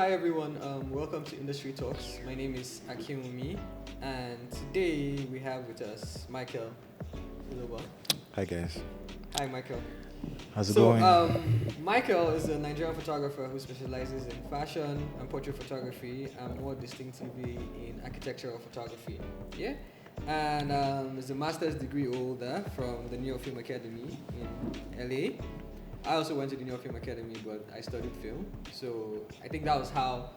Hi everyone, welcome to Industry Talks. My name is Akimumi, and today we have with us Michael Iloba. Hi guys, Hi Michael. how's it going? Michael is a Nigerian photographer who specializes in fashion and portrait photography, and more distinctively in architectural photography. Yeah, and is a master's degree holder from the New York Film Academy in LA. I also went to the New York Film Academy, but I studied film, so I think that was how.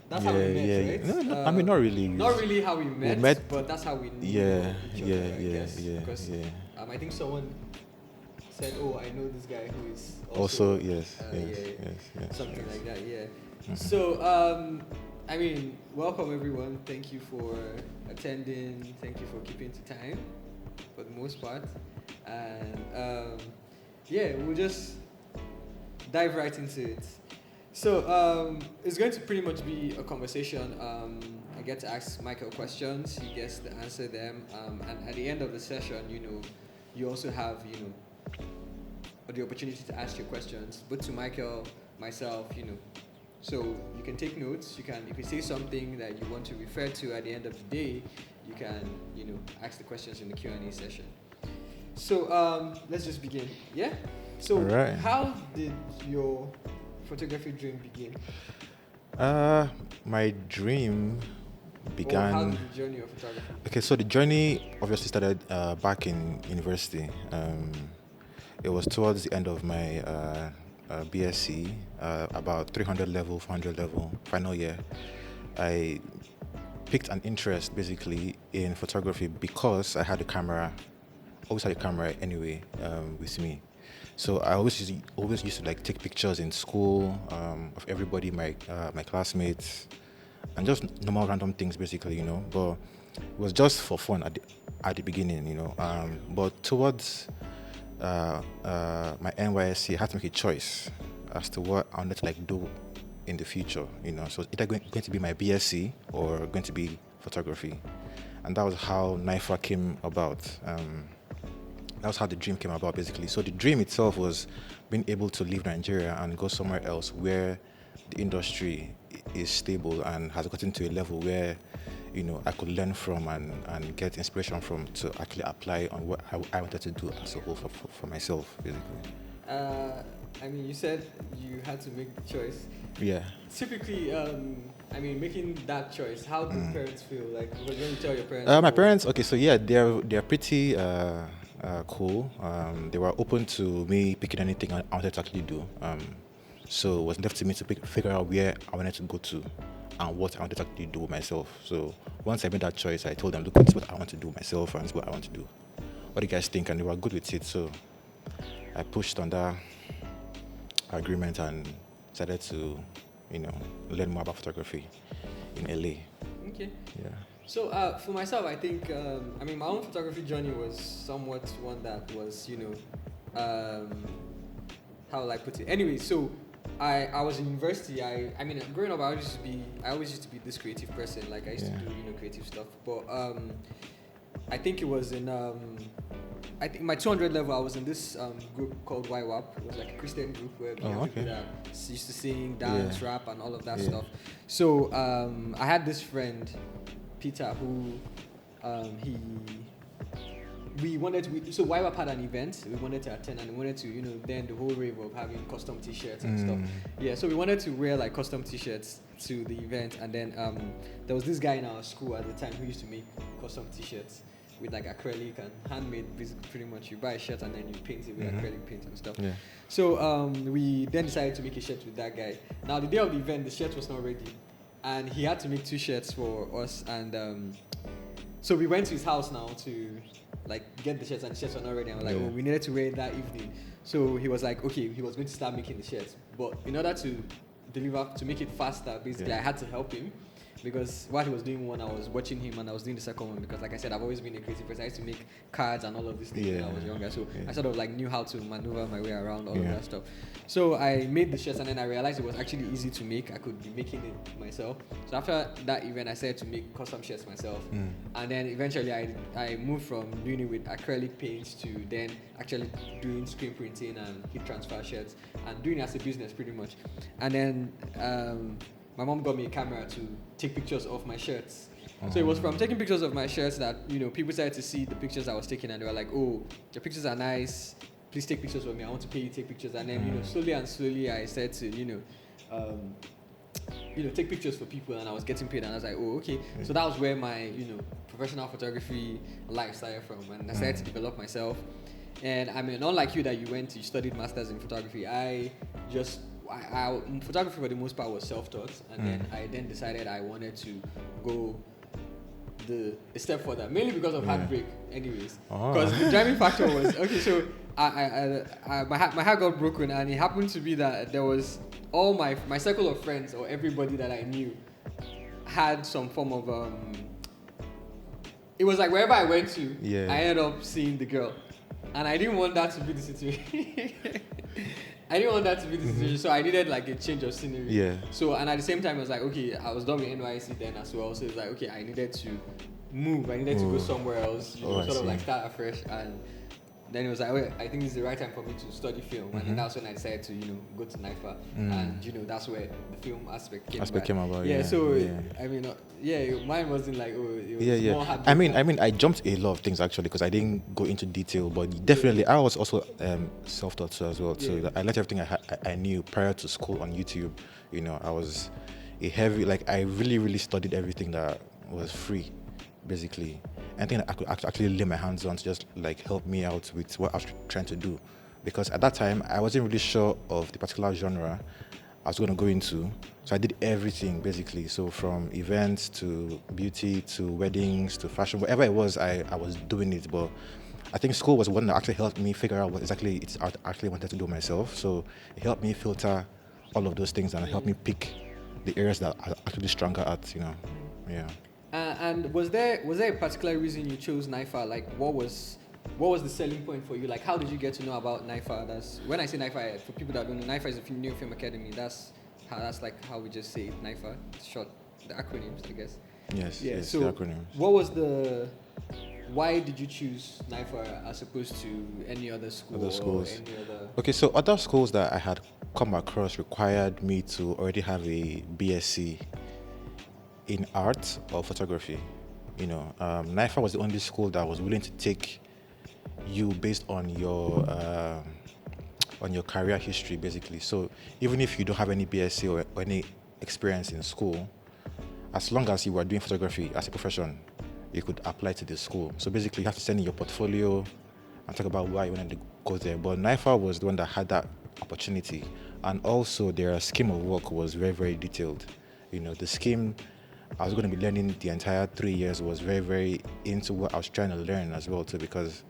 That's how we met, right? No, I mean, not really. Not really how we met, but that's how we knew Yeah, each other, I guess. Because I think someone said, "Oh, I know this guy who is also, Yes, something yes. like that." Yeah. Mhm. So, I mean, welcome everyone. Thank you for attending. Thank you for keeping to time, for the most part, and we'll just dive right into it. So it's going to pretty much be a conversation. I get to ask Michael questions. He gets to answer them. And at the end of the session, you also have, the opportunity to ask your questions, both to Michael, myself. So you can take notes. You can, if you say something that you want to refer to at the end of the day, you can, ask the questions in the Q&A session. So let's just begin. Yeah. So Alright. how did your photography dream begin? My dream Or how began. did the journey of photography? Okay, so the journey obviously started back in university. It was towards the end of my BSc, about 300 level, 400 level, final year. I picked an interest basically in photography because I had a camera, always had a camera anyway with me. So I always used to like take pictures in school of everybody, my classmates, and just normal random things basically. But it was just for fun at the beginning. But towards my NYSC, I had to make a choice as to what I wanted to like do in the future. So it's either going to be my BSc or going to be photography, and that was how NIFA came about. That was how the dream came about, basically. So the dream itself was being able to leave Nigeria and go somewhere else where the industry is stable and has gotten to a level where, I could learn from and get inspiration from to actually apply on what I wanted to do as a whole for myself, basically. I mean, you said you had to make the choice. Yeah. Typically, making that choice, how do parents feel? Like, when you tell your parents? My parents, okay, so yeah, they're pretty cool. They were open to me picking anything I wanted to actually do. So it was left to me to figure out where I wanted to go to and what I wanted to actually do myself. So once I made that choice, I told them, look, this is what I want to do myself and this is what I want to do. What do you guys think? And they were good with it. So I pushed on that agreement and decided to, learn more about photography in LA. Okay. Yeah. So for myself, I think my own photography journey was somewhat one that was how will I put it? Anyway, so I was in university. Growing up, I always used to be this creative person. Like I used to do creative stuff. But I think it was in I think my 200 level, I was in this group called YWAP. It was like a Christian group where people that used to sing, dance, rap, and all of that stuff. So I had this friend, Peter, who we wanted to. So YWAP had an event we wanted to attend, and we wanted to, then the whole rave of having custom T-shirts and stuff. Yeah, so we wanted to wear like custom T-shirts to the event, and then there was this guy in our school at the time who used to make custom T-shirts with like acrylic and handmade, pretty much. You buy a shirt and then you paint it with acrylic paint and stuff. Yeah. So we then decided to make a shirt with that guy. Now the day of the event, the shirt was not ready, and he had to make 2 shirts for us. And so we went to his house now to like get the shirts, and the shirts were not ready. And we're like, we needed to wear it that evening. So he was like, okay, he was going to start making the shirts, but in order to deliver, to make it faster, basically, I had to help him. because while he was doing one, I was watching him and I was doing the second one because, like I said, I've always been a creative person. I used to make cards and all of these things when I was younger, so I sort of like knew how to maneuver my way around all of that stuff. So I made the shirts and then I realized it was actually easy to make. I could be making it myself. So after that event, I started to make custom shirts myself, and then eventually I moved from doing it with acrylic paints to then actually doing screen printing and heat transfer shirts and doing it as a business pretty much. And then my mom got me a camera to take pictures of my shirts. So it was from taking pictures of my shirts that, you know, people started to see the pictures I was taking and they were like, oh, your pictures are nice, please take pictures of me, I want to pay you to take pictures. And then, you know, slowly and slowly I started to, take pictures for people and I was getting paid and I was like, oh, okay. So that was where my, professional photography life started from, and I started to develop myself. And I mean, unlike you that you studied masters in photography, photography for the most part was self-taught, and then I decided I wanted to go a step further, mainly because of heartbreak anyways, because the driving factor was okay. So my heart got broken, and it happened to be that there was all my circle of friends, or everybody that I knew, had some form of it was like wherever I went to, I ended up seeing the girl, and I didn't want that to be the situation. So I needed like a change of scenery. Yeah. So, and at the same time, I was like, okay, I was done with NYC then as well. So it was like, okay, I needed to move. I needed to go somewhere else, sort of like start afresh. And then it was like, okay, I think this is the right time for me to study film. And then that's when I decided to, go to NIFA. And, that's where the film aspect came about. Yeah. So, I mean, mine wasn't like, it was more hard. I mean, I jumped a lot of things actually because I didn't go into detail, but definitely I was also self-taught too as well. So I learned everything I knew prior to school on YouTube. I was I really, really studied everything that was free, basically. Anything I could actually lay my hands on to just like help me out with what I was trying to do. Because at that time, I wasn't really sure of the particular genre I was going to go into. So I did everything basically. So from events to beauty to weddings to fashion, whatever it was, I was doing it. But I think school was one that actually helped me figure out what exactly I actually wanted to do myself. So it helped me filter all of those things and helped me pick the areas that I'm actually stronger at, Yeah. And was there a particular reason you chose NIFA? Like, what was the selling point for you? Like, how did you get to know about NIFA? When I say NIFA, for people that don't know, NIFA is a new film academy. That's how we just say it, NIFA. It's short, the acronyms, I guess. Yes, so the acronyms. What was why did you choose NIFA as opposed to any other school? Other schools. Or any other? Okay, so other schools that I had come across required me to already have a BSc in art or photography. NIFA was the only school that was willing to take you based on your career history, basically. So even if you don't have any BSc or any experience in school, as long as you were doing photography as a profession, you could apply to this school. So basically, you have to send in your portfolio and talk about why you wanted to go there. But NIFA was the one that had that opportunity, and also their scheme of work was very, very detailed. The scheme I was going to be learning the entire 3 years was very, very into what I was trying to learn as well too, because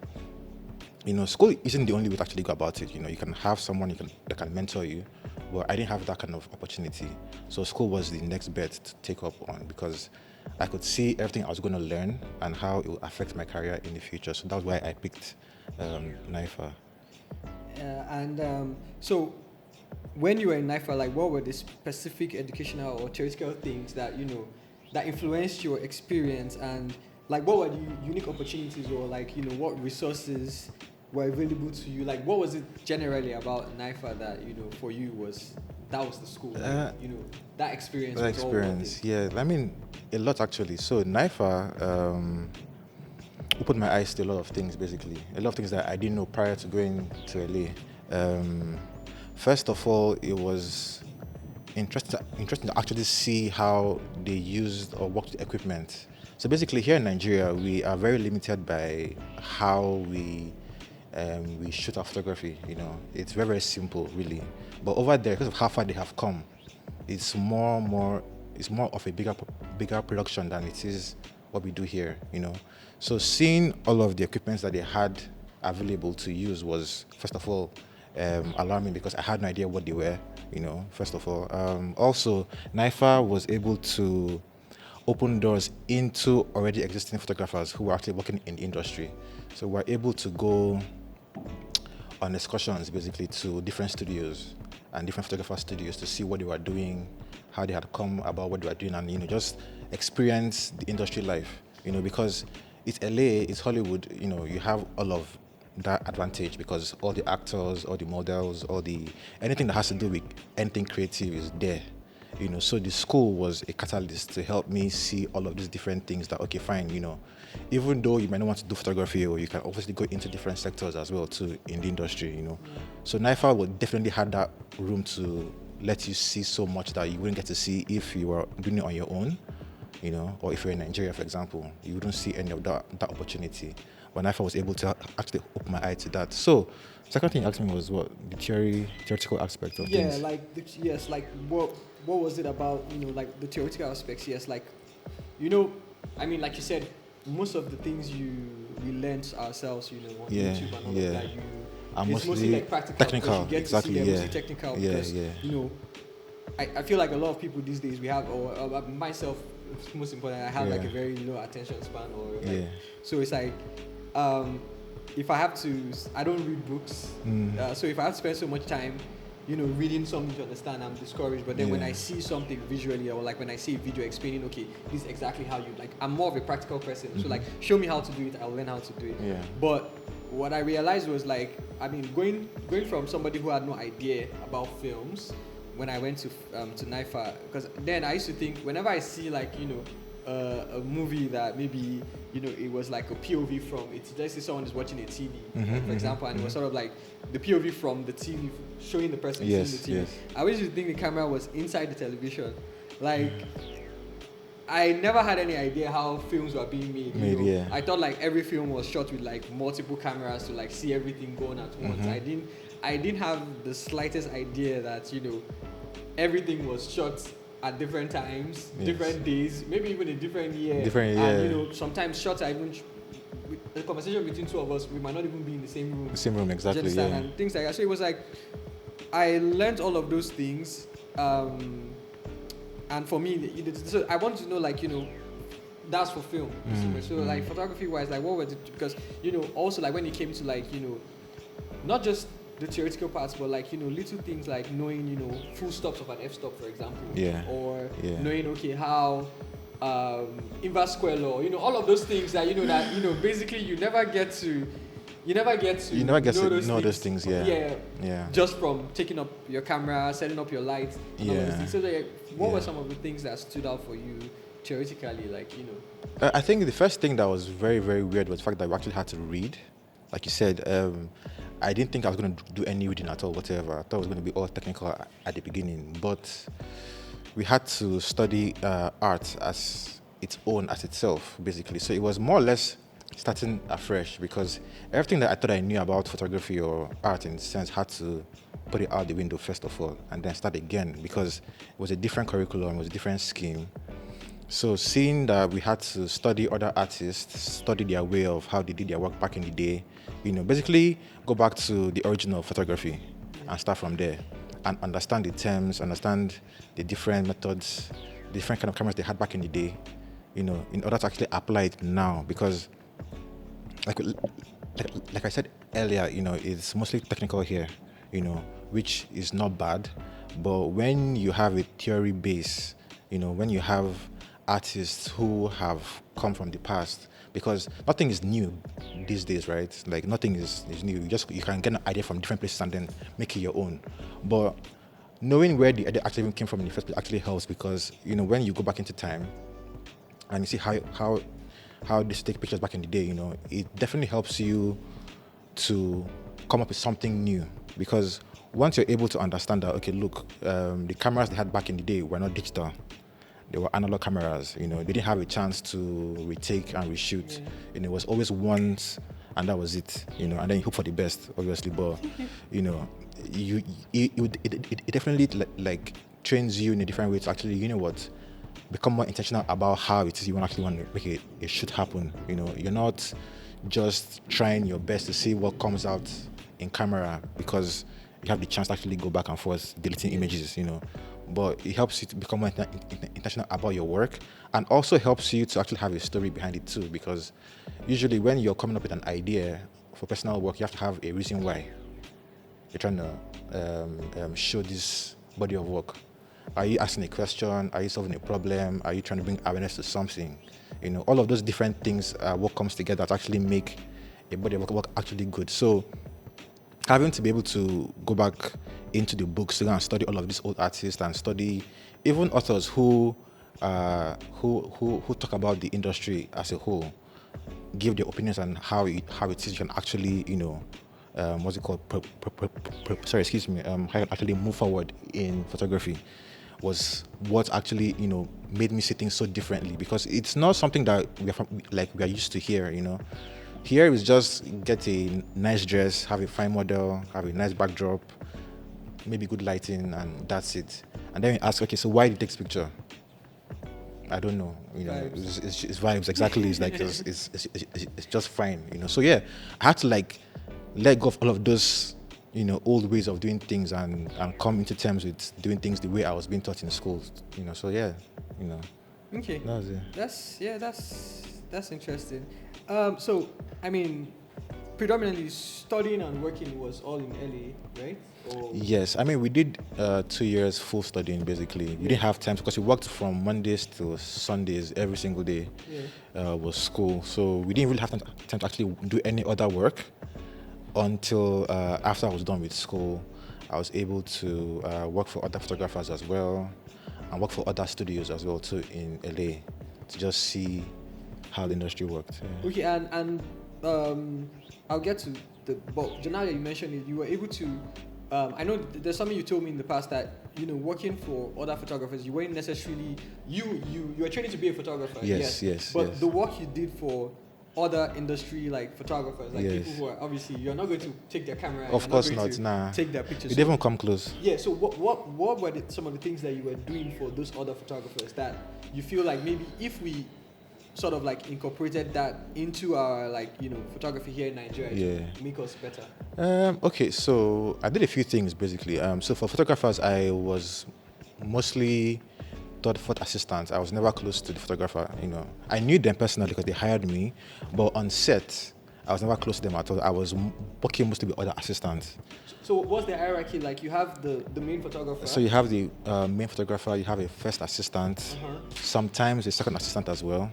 school isn't the only way to actually go about it. You can have someone that can mentor you, but I didn't have that kind of opportunity. So school was the next bet to take up on because I could see everything I was going to learn and how it would affect my career in the future. So that's why I picked NIFA. So when you were in NIFA, like, what were the specific educational or theoretical things that that influenced your experience, and like what were the unique opportunities, or like what resources were available to you? Like, what was it generally about NIFA that for you was the school? Like, that experience. That experience, yeah. I mean, a lot actually. So NIFA opened my eyes to a lot of things. Basically, a lot of things that I didn't know prior to going to LA. First of all, it was interesting to actually see how they used or worked with equipment. So basically, here in Nigeria, we are very limited by how we shoot our photography. It's very, very simple, really. But over there, because of how far they have come, it's more of a bigger production than it is what we do here. So seeing all of the equipment that they had available to use was, first of all, alarming because I had no idea what they were. First of all. Also, NIFA was able to opened doors into already existing photographers who were actually working in the industry. So we're able to go on excursions basically to different studios and different photographer studios to see what they were doing, how they had come about what they were doing, and just experience the industry life. Because it's LA, it's Hollywood. You have all of that advantage because all the actors, all the models, anything that has to do with anything creative is there. So the school was a catalyst to help me see all of these different things that, okay, fine, even though you might not want to do photography, or you can obviously go into different sectors as well too in the industry. So NIFA would definitely have that room to let you see so much that you wouldn't get to see if you were doing it on your own, or if you're in Nigeria, for example, you wouldn't see any of that opportunity. But NIFA was able to actually open my eye to that. So second thing you asked me was what the theoretical aspect of things. What was it about, like the theoretical aspects? Yes, like, I mean, like you said, most of the things we learned ourselves, on YouTube and all of that, it's mostly like practical. Technical, you get exactly, to see mostly technical because, yeah. I feel like a lot of people these days, we have, or myself, it's most important, I have like a very low attention span, so it's like, if I have to, I don't read books, so if I have to spend so much time, reading something to understand, I'm discouraged. But then when I see something visually, or like when I see a video explaining, okay, this is exactly how you, like, I'm more of a practical person. So like, show me how to do it, I'll learn how to do it. Yeah. But what I realized was, like, I mean, going from somebody who had no idea about films, when I went to NIFA, because then I used to think, whenever I see, like, a movie that maybe, it was like a POV from it. Let's say someone is watching a TV, for example, and it was sort of like the POV from the TV showing the person seeing the TV. Yes. I always used to think the camera was inside the television. Like, I never had any idea how films were being made. I thought like every film was shot with like multiple cameras to like see everything going at once. I didn't have the slightest idea that everything was shot at different times, different days, maybe even a different year. And sometimes shots are even the conversation between two of us, we might not even be in the same room. The same room, exactly. And things like that. So it was like, I learned all of those things, and for me, so I want to know, like, that's for film. So like photography wise, like what was it? Because also like when it came to like not just the theoretical parts, but like little things like knowing full stops of an f-stop, for example, or knowing how inverse square law, all of those things that basically you never get to know those things. Just from taking up your camera, setting up your lights, and all those things. So like, what were some of the things that stood out for you theoretically, like I think the first thing that was very, very weird was the fact that we actually had to read. Like you said, I didn't think I was going to do any reading at all, whatever. I thought it was going to be all technical at the beginning. But we had to study art as its own, as itself, basically. So it was more or less starting afresh because everything that I thought I knew about photography or art, in a sense, had to put it out the window first of all and then start again because it was a different curriculum, it was a different scheme. So seeing that we had to study other artists, study their way of how they did their work back in the day, basically go back to the original photography and start from there and understand the terms, understand the different methods, different kind of cameras they had back in the day, in order to actually apply it now. Because like I said earlier, it's mostly technical here, which is not bad. But when you have a theory base, when you have artists who have come from the past, because nothing is new these days, right? Like nothing is new. You can get an idea from different places and then make it your own. But knowing where the idea actually came from in the first place actually helps because when you go back into time and you see how they used to take pictures back in the day, it definitely helps you to come up with something new. Because once you're able to understand that, okay, look, the cameras they had back in the day were not digital. They were analog cameras, they didn't have a chance to retake and reshoot. It was always once and that was it, and then you hope for the best, obviously. But, it definitely like trains you in a different way to actually, become more intentional about how it is you actually want to make it should happen. You're not just trying your best to see what comes out in camera because you have the chance to actually go back and forth deleting images, but it helps you to become more intentional about your work, and also helps you to actually have a story behind it too. Because usually when you're coming up with an idea for personal work, you have to have a reason why you're trying to show this body of work. Are you asking a question? Are you solving a problem? Are you trying to bring awareness to something? All of those different things, what comes together to actually make a body of work actually good. So having to be able to go back into the books to go and study all of these old artists and study even authors who talk about the industry as a whole, give their opinions on how it is you can actually what's it called sorry, excuse me, how you can actually move forward in photography, was what actually made me see things so differently, because it's not something that we are used to here. Here is just get a nice dress, have a fine model, have a nice backdrop, maybe good lighting, and that's it. And then you ask, okay, so why did you take this picture? I don't know. Vibes. It's vibes. Exactly. It's like it's just fine. So yeah, I had to let go of all of those old ways of doing things and come into terms with doing things the way I was being taught in school. So yeah, Okay. that was it. That's interesting. So I mean, predominantly studying and working was all in LA, right? Or Yes, I mean we did 2 years full studying basically. We didn't have time because we worked from Mondays to Sundays every single day. yeah. Was school, so we didn't really have time to actually do any other work until after I was done with school. I was able to work for other photographers as well, and work for other studios as well too in LA, to just see how the industry worked. Yeah. Okay, and I'll get to but now that you mentioned it, you were able to. I know there's something you told me in the past that working for other photographers, you weren't necessarily you were training to be a photographer. Yes. But the work you did for other industry like photographers, like Yes. people who are obviously you're not going to take their camera. Of you're course not. Going not. to Nah. Take their pictures. We didn't even come close. Yeah. So what were some of the things that you were doing for those other photographers that you feel like maybe if we sort of like incorporated that into our photography here in Nigeria, Yeah. to make us better? Okay, so I did a few things basically. So for photographers, I was mostly fourth assistant. I was never close to the photographer. I knew them personally because they hired me, but on set, I was never close to them at all. I was working mostly with other assistants. So what's the hierarchy like? You have the main photographer. So you have the main photographer, you have a first assistant, sometimes a second assistant as well.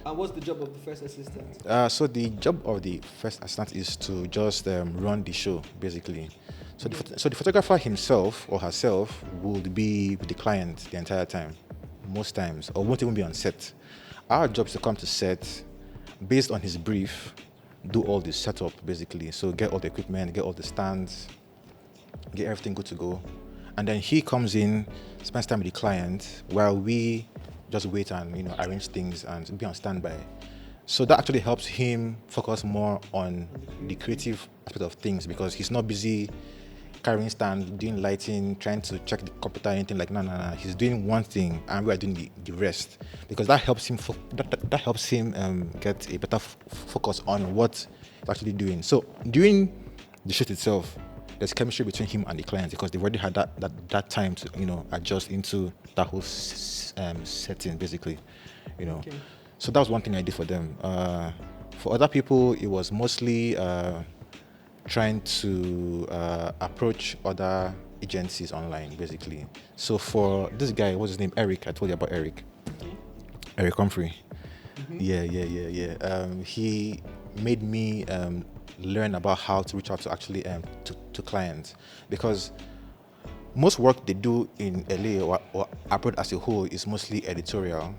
And what's the job of the first assistant? So the job of the first assistant is to just run the show, basically. So the photographer himself or herself would be with the client the entire time, most times, or won't even be on set. Our job is to come to set, based on his brief, do all the setup, basically. So get all the equipment, get all the stands, get everything good to go. And then he comes in, spends time with the client, while we just wait and arrange things and be on standby. So that actually helps him focus more on the creative aspect of things, because he's not busy carrying stand, doing lighting, trying to check the computer, anything like no. He's doing one thing and we are doing the rest, because that helps him that helps him get a better focus on what he's actually doing. So during the shoot itself, there's chemistry between him and the client, because they've already had that time to adjust into that whole setting, basically. Okay. So that was one thing I did for them. For other people, it was mostly trying to approach other agencies online, basically. So for this guy, what's his name? Eric. I told you about Eric. Okay. Eric Humphrey. Mm-hmm. Yeah. He made me learn about how to reach out to actually to clients, because most work they do in LA or abroad as a whole is mostly editorial,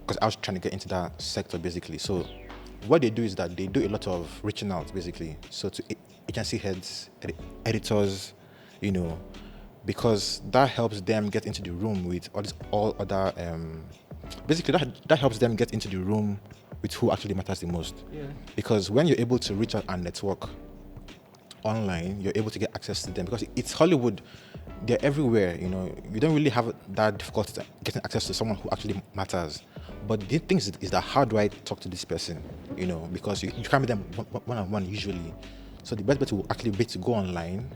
because I was trying to get into that sector, basically. So what they do is that they do a lot of reaching out, basically, so to agency heads, editors, because that helps them get into the room with all other basically that helps them get into the room with who actually matters the most. Yeah. Because when you're able to reach out and network online, you're able to get access to them, because it's Hollywood. They're everywhere. You don't really have that difficulty getting access to someone who actually matters. But the thing is that how do I talk to this person? Because you can't meet them one-on-one usually. So the best bet will actually be to go online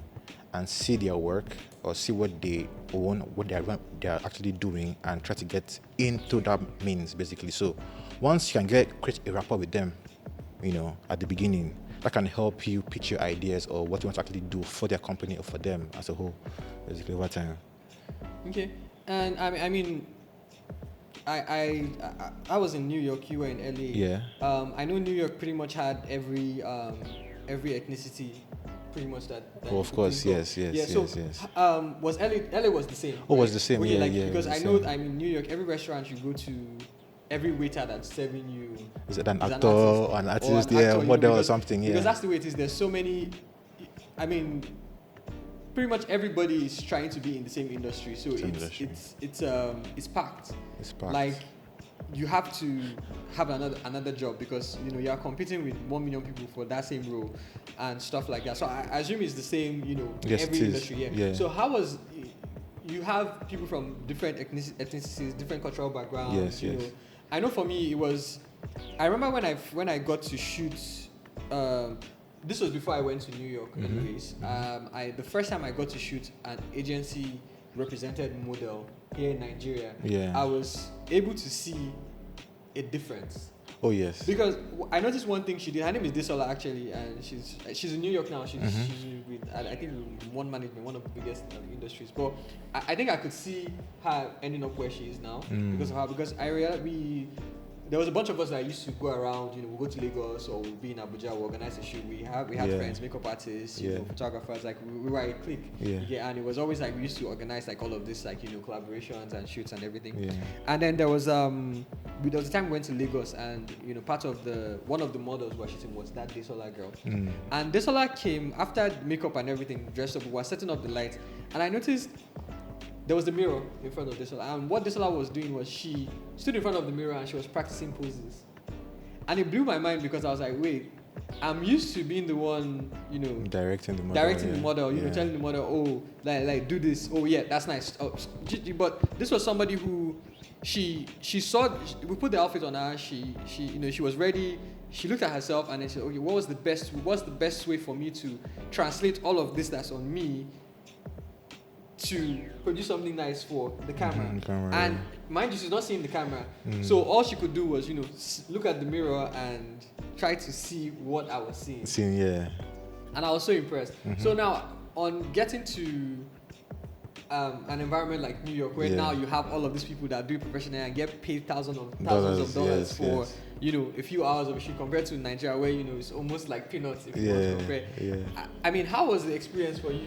and see their work or see what they own, what they are actually doing, and try to get into that means basically. So once you can create a rapport with them, at the beginning, that can help you pitch your ideas or what you want to actually do for their company or for them as a whole, basically over time. Okay, and I mean, I was in New York. You were in LA. Yeah. I know New York pretty much had every ethnicity, pretty much that Oh, of course, yes. Was LA was the same? Oh, right? was the same, Okay, yeah. Because I know, New York, every restaurant you go to, every waiter that's serving you is it an actor or an artist, model or something? Yeah. Because that's the way it is. There's so many. I mean, pretty much everybody is trying to be in the same industry, so it's packed. It's packed. Like, you have to have another job because you are competing with 1 million people for that same role and stuff like that. So I assume it's the same, yes, every industry. Yeah. So how was you have people from different ethnicities, different cultural backgrounds. Yes. I know for me it was. I remember when I got to shoot. This was before I went to New York, anyways. The first time I got to shoot an agency represented model here in Nigeria, I was able to see a difference. Oh yes. Because I noticed one thing she did. Her name is Desola actually, and she's in New York now. She's with I think One Management, one of the biggest industries. But I think I could see her ending up where she is now because of her. Because there was a bunch of us that used to go around, we'll go to Lagos or we'll be in Abuja, we'll organize a shoot. We had friends, makeup artists, photographers, like we were a clique. And it was always like we used to organize like all of this, like, collaborations and shoots and everything. And then there was a time we went to Lagos and, part of one of the models we were shooting was that Desola girl. And Desola came after makeup and everything, dressed up, we were setting up the lights. And I noticed there was the mirror in front of Desola, and what Desola was doing was she stood in front of the mirror and she was practicing poses. And it blew my mind because I was like, wait, I'm used to being the one, directing the model, telling the model, oh, like do this, oh yeah, that's nice. Oh, but this was somebody who she saw. We put the outfit on her. She was ready. She looked at herself and then she said, okay, what's the best way for me to translate all of this that's on me to produce something nice for the camera. And mind you, she's not seeing the camera. So all she could do was, look at the mirror and try to see what I was seeing. And I was so impressed. So now, on getting to an environment like New York, where now you have all of these people that do it professionally and get paid thousands of dollars for a few hours of a shoot, compared to Nigeria, where it's almost like peanuts if you want to compare. I mean, how was the experience for you?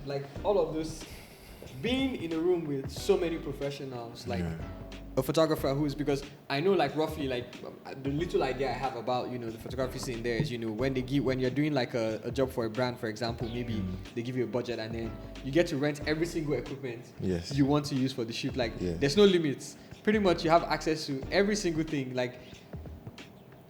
Like all of this. Being in a room with so many professionals, like a photographer because I know like roughly like the little idea I have about the photography scene there is when you're doing like a job for a brand, for example, maybe they give you a budget and then you get to rent every single equipment you want to use for the shoot. Like there's no limits. Pretty much you have access to every single thing. Like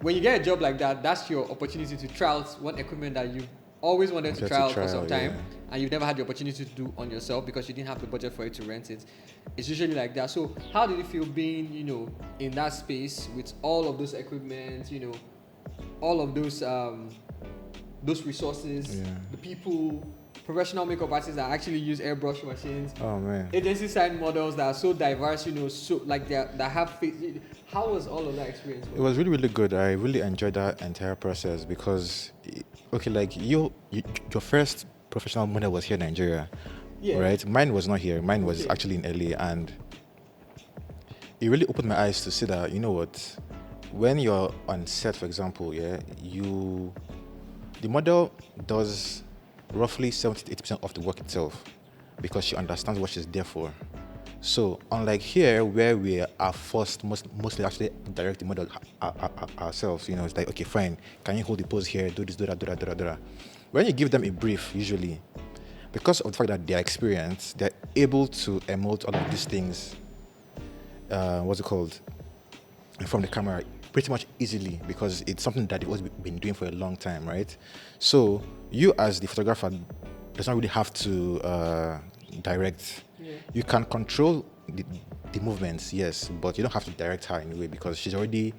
when you get a job like that, that's your opportunity to try out one equipment that you always wanted to try out for some time and you've never had the opportunity to do on yourself because you didn't have the budget for it to rent it. It's usually like that. So how did it feel being, in that space with all of those equipment, all of those resources, the people, professional makeup artists that actually use airbrush machines, agency side models that are so diverse, so like that have face. How was all of that experience? It was really, really good. I really enjoyed that entire process because like your first professional model was here in Nigeria, right? Mine was not here. Mine was actually in LA, and it really opened my eyes to see that when you're on set, for example, the model does roughly 70 to 80% of the work itself because she understands what she's there for. So unlike here, where we are forced mostly actually direct the model ourselves, it's like, okay, fine, can you hold the pose here, do this, do that. When you give them a brief, usually, because of the fact that they're experienced, they're able to emote all of these things, from the camera pretty much easily because it's something that they've always been doing for a long time, right? So you as the photographer does not really have to direct. You can control the movements, yes, but you don't have to direct her in a way because she's already,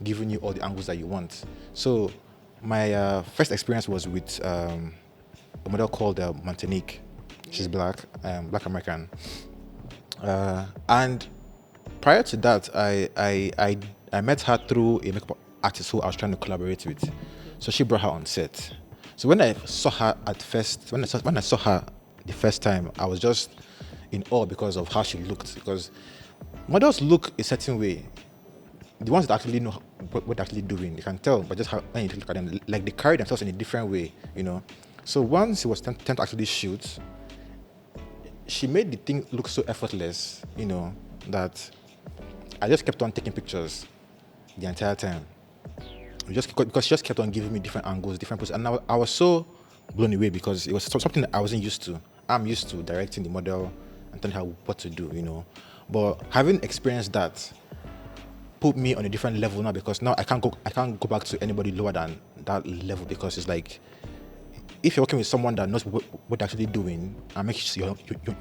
giving you all the angles that you want. So my first experience was with a model called Montanique. She's black, black American. And prior to that, I met her through a makeup artist who I was trying to collaborate with. So she brought her on set. So when I saw her when I saw her the first time, I was just in awe because of how she looked. Because models look a certain way. The ones that actually know what they're actually doing, you can tell, but just how when you look at them, like they carry themselves in a different way, you know. So once it was time to actually shoot, she made the thing look so effortless, you know, that I just kept on taking pictures the entire time. Because she just kept on giving me different angles, different poses, and I was so blown away because it was something that I wasn't used to. I'm used to directing the model and telling her what to do, you know. But having experienced that put me on a different level now because now I can't go back to anybody lower than that level because it's like if you're working with someone that knows what they're actually doing and makes your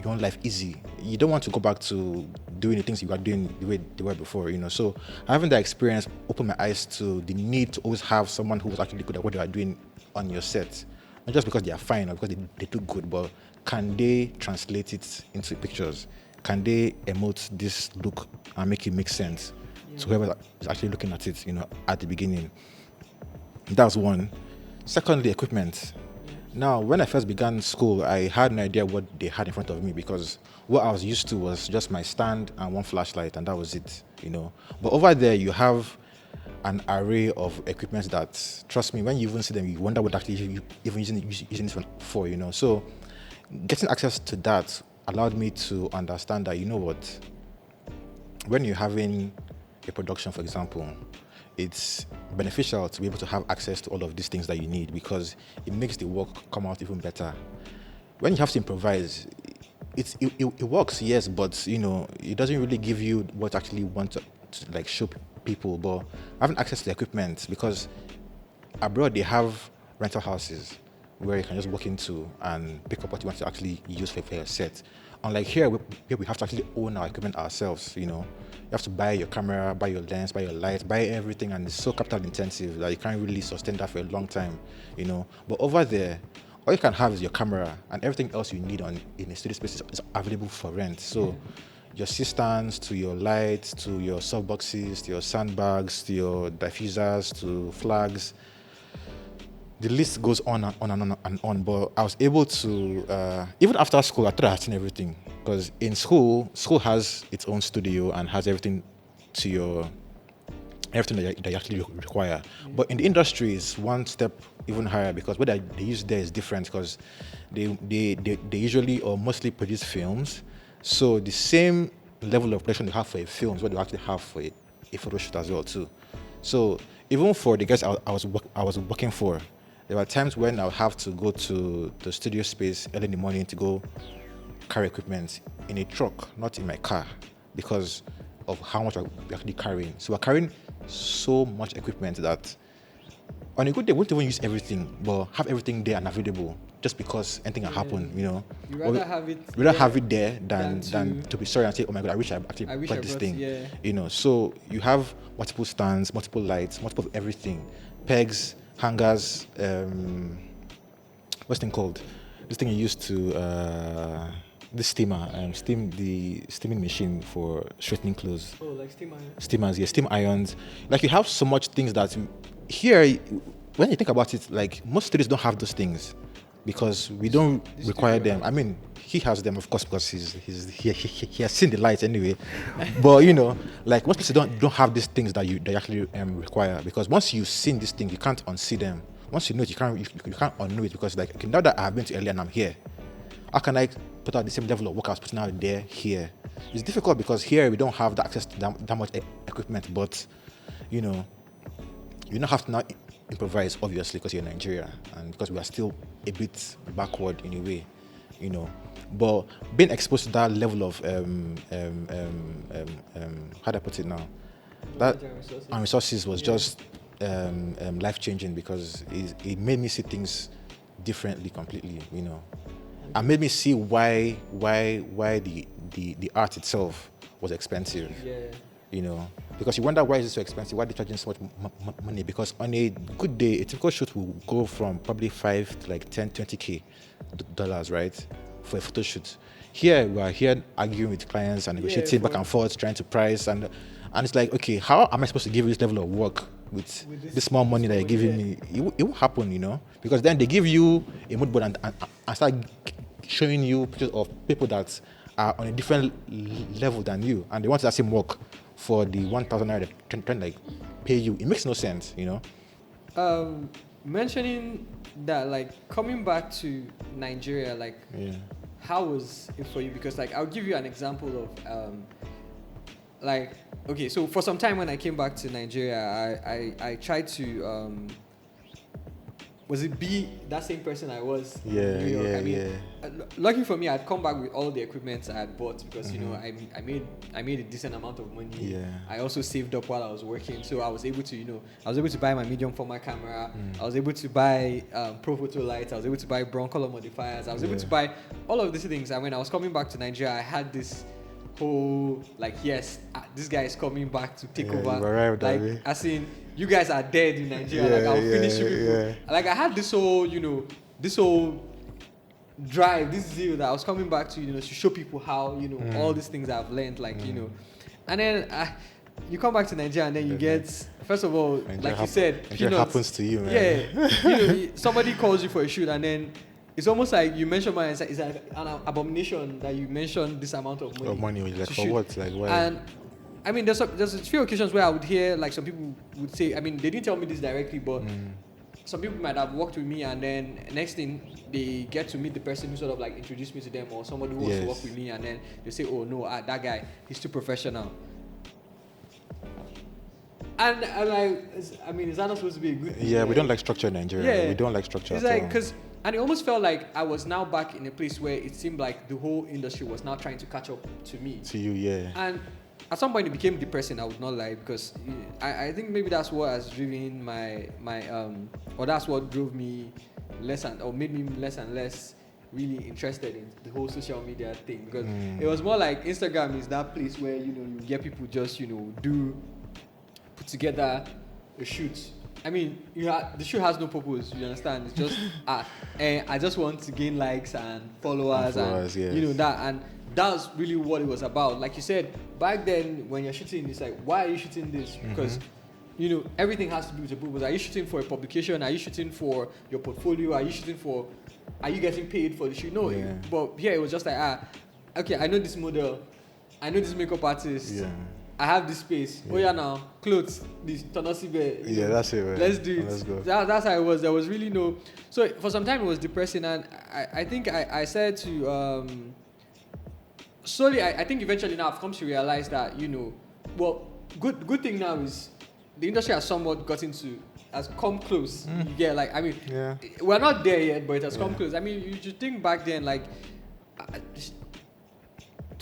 own life easy, you don't want to go back to doing the things you were doing the way they were before, you know. So having that experience opened my eyes to the need to always have someone who was actually good at what they are doing on your set. Not just because they are fine or because they do good, but can they translate it into pictures? Can they emote this look and make it make sense to whoever is actually looking at it, you know, at the beginning? That's one. Secondly, equipment. Now, when I first began school, I had no idea what they had in front of me because what I was used to was just my stand and one flashlight, and that was it, you know. But over there, you have an array of equipment that, trust me, when you even see them, you wonder what actually you even using this one for, you know. So, getting access to that allowed me to understand that, you know what, when you're having a production, for example, it's beneficial to be able to have access to all of these things that you need because it makes the work come out even better. When you have to improvise, it works, yes, but you know it doesn't really give you what actually want to like show people. But having access to the equipment because abroad they have rental houses where you can just walk into and pick up what you want to actually use for your set. Unlike here, we have to actually own our equipment ourselves, you know. You have to buy your camera, buy your lens, buy your lights, buy everything, and it's so capital intensive that you can't really sustain that for a long time, you know. But over there, all you can have is your camera, and everything else you need in a studio space is available for rent. So your C-stands, to your lights, to your softboxes, to your sandbags, to your diffusers, to flags, the list goes on and on and on and on. But I was able to, even after school, I thought I had seen everything. Because in school has its own studio and has everything everything that you actually require. But in the industry, it's one step even higher because what they use there is different because they usually or mostly produce films. So the same level of production you have for a film is what you actually have for a photo shoot as well too. So even for the guys I was working for, there were times when I would have to go to the studio space early in the morning to go carry equipment in a truck, not in my car, because of how much we're actually carrying. So we're carrying so much equipment that on a good day, we won't even use everything, but have everything there and available just because anything can happen, you know. You rather have it have it there than to be sorry and say, oh my God, I wish I actually brought this thing. Yeah. You know, so you have multiple stands, multiple lights, multiple everything, pegs, hangers, what's the thing called? This thing you used to the steamer, the steaming machine for straightening clothes. Oh, like steam irons. Steamers, yeah, steam irons. Like you have so much things that here, when you think about it, like most studios don't have those things because we don't require them. I mean, he has them, of course, because he has seen the lights anyway. But you know, like most places don't have these things that they actually require because once you've seen these things, you can't unsee them. Once you know it, you can't unknow it because like okay, now that I have been to LA and I'm here, how can I put out the same level of work I was putting out there here? It's difficult because here we don't have the access to that much equipment, but you know, you don't have to now improvise obviously because you're in Nigeria and because we are still a bit backward in a way, you know. But being exposed to that level of how do I put it now? That and resources was just life changing because it made me see things differently completely, you know. And made me see why the art itself was expensive. Yeah. You know, Because you wonder why is it so expensive? Why are they charging so much money? Because on a good day, a typical shoot will go from probably 5 to like 10, 20K dollars, right? For a photo shoot. Here, we are here arguing with clients and negotiating back and forth, trying to price. And it's like, okay, how am I supposed to give you this level of work with this small money that you're giving me? It won't happen, because then they give you a mood board and start showing you pictures of people that are on a different level than you, and they want that same work for the 1,000 naira they're trying to like pay you. It makes no sense, Mentioning that, like, coming back to Nigeria, like, how was it for you? Because, like, I'll give you an example of, like, okay, so for some time when I came back to Nigeria, I tried to, was it be that same person I was in New York? I mean, lucky for me, I'd come back with all the equipment I had bought because I made a decent amount of money. Yeah. I also saved up while I was working, so I was able to buy my medium format camera. I was able to buy pro photo lights. I was able to buy brown color modifiers. I was able to buy all of these things. And when I was coming back to Nigeria, I had this whole like, yes, this guy is coming back to take over. Like, as in, you guys are dead in Nigeria. Like, I'll finish you people. Like, I had this whole, this whole drive, this zeal that I was coming back to, to show people how, all these things I've learned, like, and then you come back to Nigeria and then you get, first of all, like you said, it happens to you, man. Yeah, somebody calls you for a shoot and then it's almost like you mention money. It's like an abomination that you mentioned this amount of money. Like, for what? Like, why? And I mean, there's a few occasions where I would hear, like, some people would say, I mean, they didn't tell me this directly, but some people might have worked with me, and then next thing they get to meet the person who sort of like introduced me to them, or somebody who wants to work with me, and then they say, oh no, that guy, he's too professional. And I'm like, I mean, is that not supposed to be a good thing? Yeah, we don't like structure in Nigeria. We don't like structure it's at like, all. And it almost felt like I was now back in a place where it seemed like the whole industry was now trying to catch up to me. To you, yeah. And at some point it became depressing, I would not lie, because I think maybe that's what has driven or that's what drove me made me less and less really interested in the whole social media thing, because it was more like Instagram is that place where, you get people just, put together a shoot. I mean, the shoot has no purpose, you understand? It's just, I just want to gain likes and followers and yes. That. And that's really what it was about. Like you said, back then when you're shooting, it's like, why are you shooting this? Because, everything has to do with a purpose. Are you shooting for a publication? Are you shooting for your portfolio? Are you getting paid for the shoot? No, but here it was just like, okay, I know this model, I know this makeup artist. Yeah. I have this space. Yeah. Oh yeah, now clothes, this Tonosibe. Yeah, that's it. Man. Let's do it. Let's go. That's how it was. There was really no. So for some time it was depressing, and I think I said to slowly. I think eventually now I've come to realize that well, good thing now is the industry has somewhat has come close. You get, like, I mean, we're not there yet, but it has come close. I mean, you should think back then, like.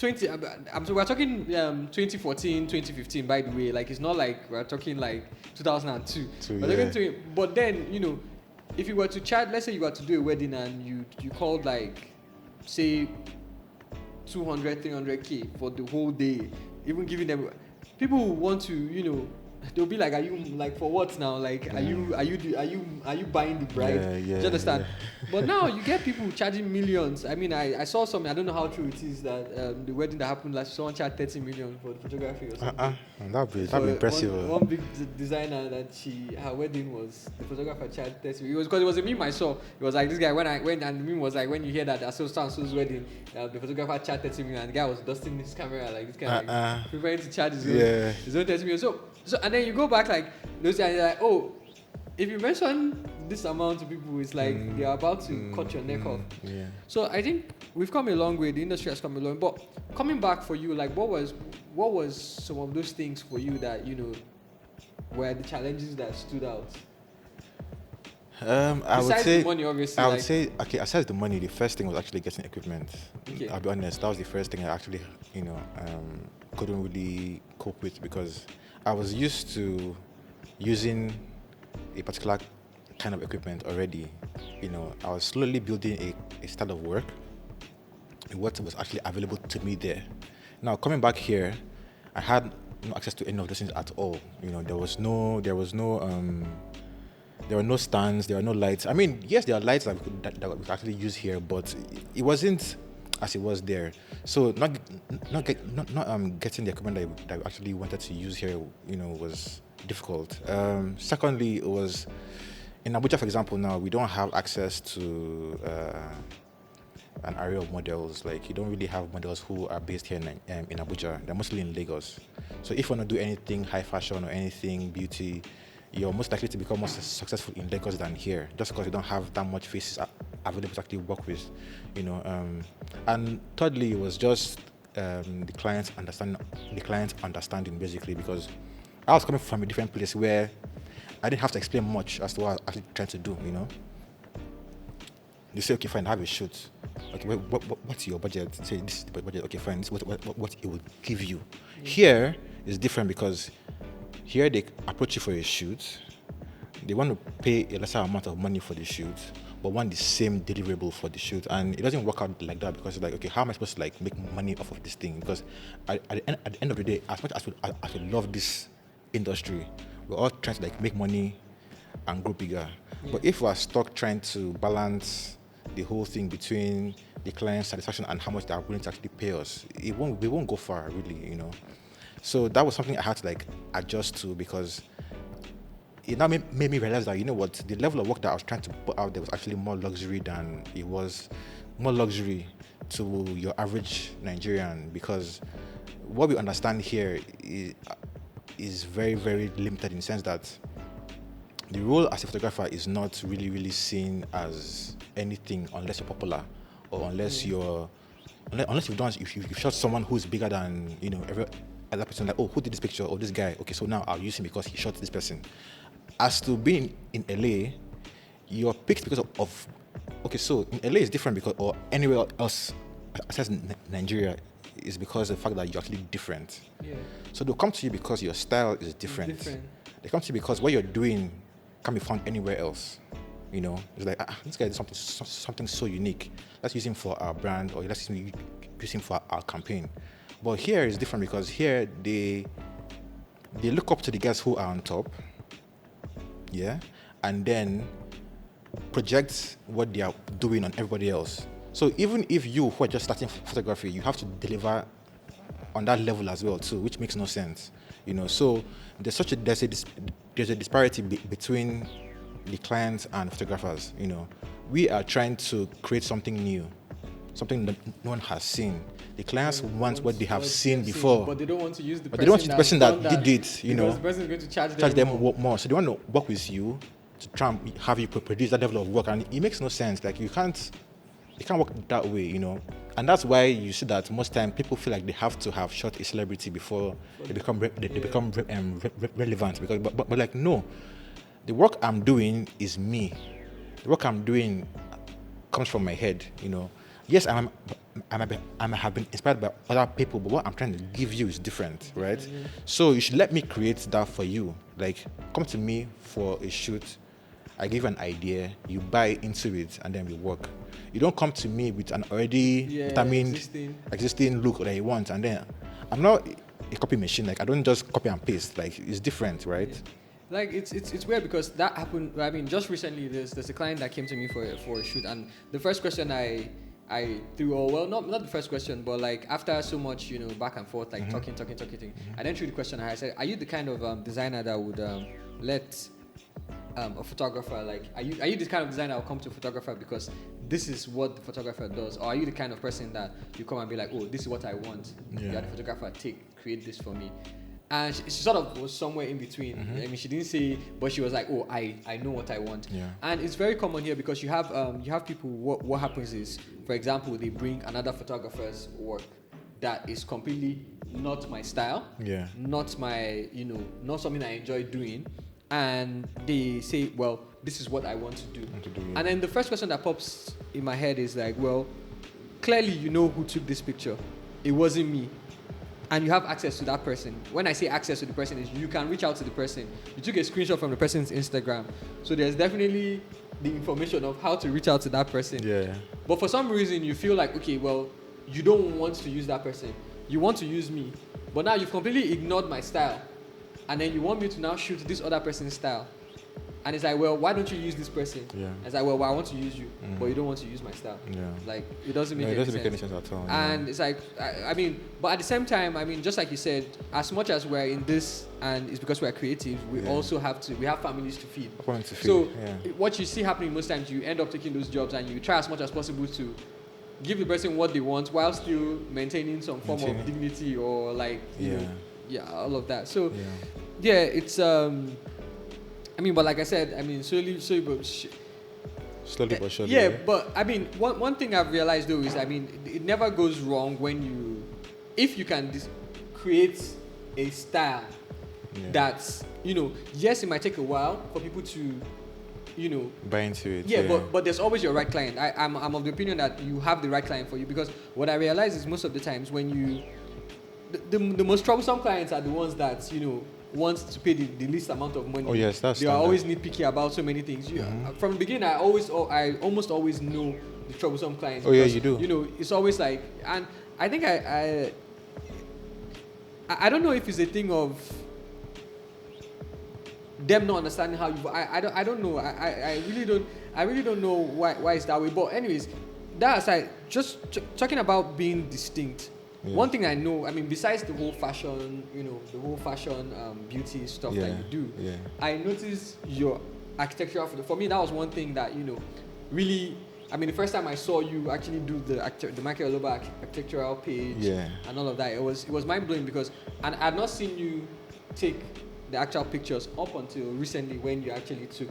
We're talking 2014, 2015, by the way. Like, it's not like we're talking like 2002. But then, if you were to chat, let's say you were to do a wedding and you called, like, say 200, 300K for the whole day, even giving them, people who want to, they'll be like, are you, like, for what now? Like, are you buying the bride? Do you understand? But now you get people charging millions. I mean, I saw something, I don't know how true it is, that the wedding that happened last, someone charged 30 million for the photography or something. That'd be impressive. One big designer that her wedding was, the photographer charged 30 million. Because it was a meme I saw. It was like, this guy, and the meme was like, when you hear that at so-and-so's wedding, the photographer charged 30 million, and the guy was dusting his camera, like, this guy, like, preparing to charge his own 30 million. So, and then you go back, like, those guys are like, oh, if you mention this amount to people, it's like they're about to cut your neck off. Yeah. So I think we've come a long way. The industry has come a long way. But coming back for you, like, what was some of those things for you that were the challenges that stood out? I would Besides say the money, obviously. Okay. Aside the money, the first thing was actually getting equipment. Okay. I'll be honest. That was the first thing I actually, couldn't really cope with, because I was used to using a particular kind of equipment already. I was slowly building a style of work, what was actually available to me there. Now, coming back here, I had no access to any of those things at all. You know, there were no stands, there were no lights. I mean, yes, there are lights that we could actually use here, but it wasn't as it was there. So getting the equipment that we actually wanted to use here, you know, was difficult. Secondly, it was in Abuja, for example. Now we don't have access to an array of models. Like, you don't really have models who are based here in Abuja. They're mostly in Lagos. So if you want to do anything high fashion or anything beauty, you're most likely to become more successful in Lagos than here, just because you don't have that much faces available to actually work with, you know. And thirdly, it was just the client's understanding, basically, because I was coming from a different place where I didn't have to explain much as to what I was actually trying to do, you know. You say, okay, fine, have a shoot. Okay, what's your budget? Say, this is the budget. Okay, fine, this is what it would give you. Here is different because here they approach you for a shoot. They want to pay a lesser amount of money for the shoot, but want the same deliverable for the shoot. And it doesn't work out like that, because it's like, okay, how am I supposed to like make money off of this thing? Because at the end of the day, as much as we love this industry, we're all trying to like make money and grow bigger. Yeah. But if we're stuck trying to balance the whole thing between the client's satisfaction and how much they are willing to actually pay us, we won't go far, really, you know. So that was something I had to like adjust to, because it now made me realize that, you know what, the level of work that I was trying to put out there was actually more luxury to your average Nigerian, because what we understand here is very, very limited, in the sense that the role as a photographer is not really seen as anything unless you're popular, or unless you've shot someone who's bigger than, you know, every other person. Like, oh, who did this picture? Oh, this guy. Okay, so now I'll use him because he shot this person. As to being in LA, you're picked because of okay, so in LA is different, because, or anywhere else aside Nigeria, is because of the fact that you're actually different. Yeah. So they'll come to you because your style is different. They come to you because what you're doing can't be found anywhere else. You know, it's like, this guy did something so unique. Let's use him for our brand, or let's use him for our campaign. But here is different, because here they look up to the guys who are on top, yeah, and then project what they are doing on everybody else. So even if you who are just starting photography, you have to deliver on that level as well too, which makes no sense, you know. So there's a disparity between the clients and photographers, you know. We are trying to create something new, something that no one has seen. The clients want what they have seen before, but they don't want to use the person that did it, you know. The person is going to charge them more. So they want to work with you to try and have you produce that level of work, and it makes no sense. Like, it can't work that way, you know. And that's why you see that most time people feel like they have to have shot a celebrity before they become relevant. But like, no, the work I'm doing is me. The work I'm doing comes from my head, you know. Yes, I have been inspired by other people, but what I'm trying to give you is different, right? Mm-hmm. So you should let me create that for you. Like, come to me for a shoot, I give an idea, you buy into it, and then we work. You don't come to me with an already determined existing look that you want, and then I'm not a copy machine. Like, I don't just copy and paste. Like, it's different, right? Yeah. Like, it's weird, because that happened. I mean, just recently, there's a client that came to me for a shoot, and the first question I threw, or well, not the first question, but like after so much, you know, back and forth, like talking, I then threw the question. I said, "Are you the kind of designer that would let a photographer, like, are you the kind of designer that will come to a photographer because this is what the photographer does, or are you the kind of person that you come and be like, oh, this is what I want, you're the photographer, create this for me?" And she sort of was somewhere in between. Mm-hmm. I mean, she didn't say, but she was like, oh, I know what I want. Yeah. And it's very common here, because you have people, what happens is, for example, they bring another photographer's work that is completely not my style, not my, you know, not something I enjoy doing. And they say, well, this is what I want to do. And then the first question that pops in my head is like, well, clearly you know who took this picture. It wasn't me. And you have access to that person. When I say access to the person, is you can reach out to the person. You took a screenshot from the person's Instagram. So there's definitely the information of how to reach out to that person. Yeah. But for some reason, you feel like, okay, well, you don't want to use that person. You want to use me. But now you've completely ignored my style, and then you want me to now shoot this other person's style. And it's like, well, why don't you use this person? Yeah. It's like, well, I want to use you, but you don't want to use my style. Yeah. Like, it doesn't make No, it any doesn't sense. make any sense at all. And it's like, I mean, but at the same time, I mean, just like you said, as much as we're in this, and it's because we're creative, we also have to, we have families to feed. So what you see happening most times, you end up taking those jobs and you try as much as possible to give the person what they want while still maintaining some form of dignity or like, you know, all of that. So, it's, I mean, but like I said, I mean, slowly but surely. Yeah, but I mean, one thing I've realized though is, I mean, it never goes wrong when if you can create a style that's, you know, yes, it might take a while for people to, you know, buy into it. Yeah, but there's always your right client. I'm of the opinion that you have the right client for you, because what I realize is most of the times when you, the most troublesome clients are the ones that, you know, wants to pay the least amount of money. Oh yes, that's they are always nitpicky about so many things. From the beginning, I almost always know the troublesome clients. Oh because, yeah, you do. You know, it's always like, and I think I don't know if it's a thing of them not understanding how you. I don't know. I really don't know why it's that way. But anyways, that aside, just talking about being distinct. Yeah. One thing I know, I mean, besides the whole fashion, you know, beauty stuff that you do, I noticed your architectural. For me, that was one thing that, you know, really. I mean, the first time I saw you actually do the Michael Iloba architectural page and all of that, it was mind blowing, because and I had not seen you take the actual pictures up until recently when you actually took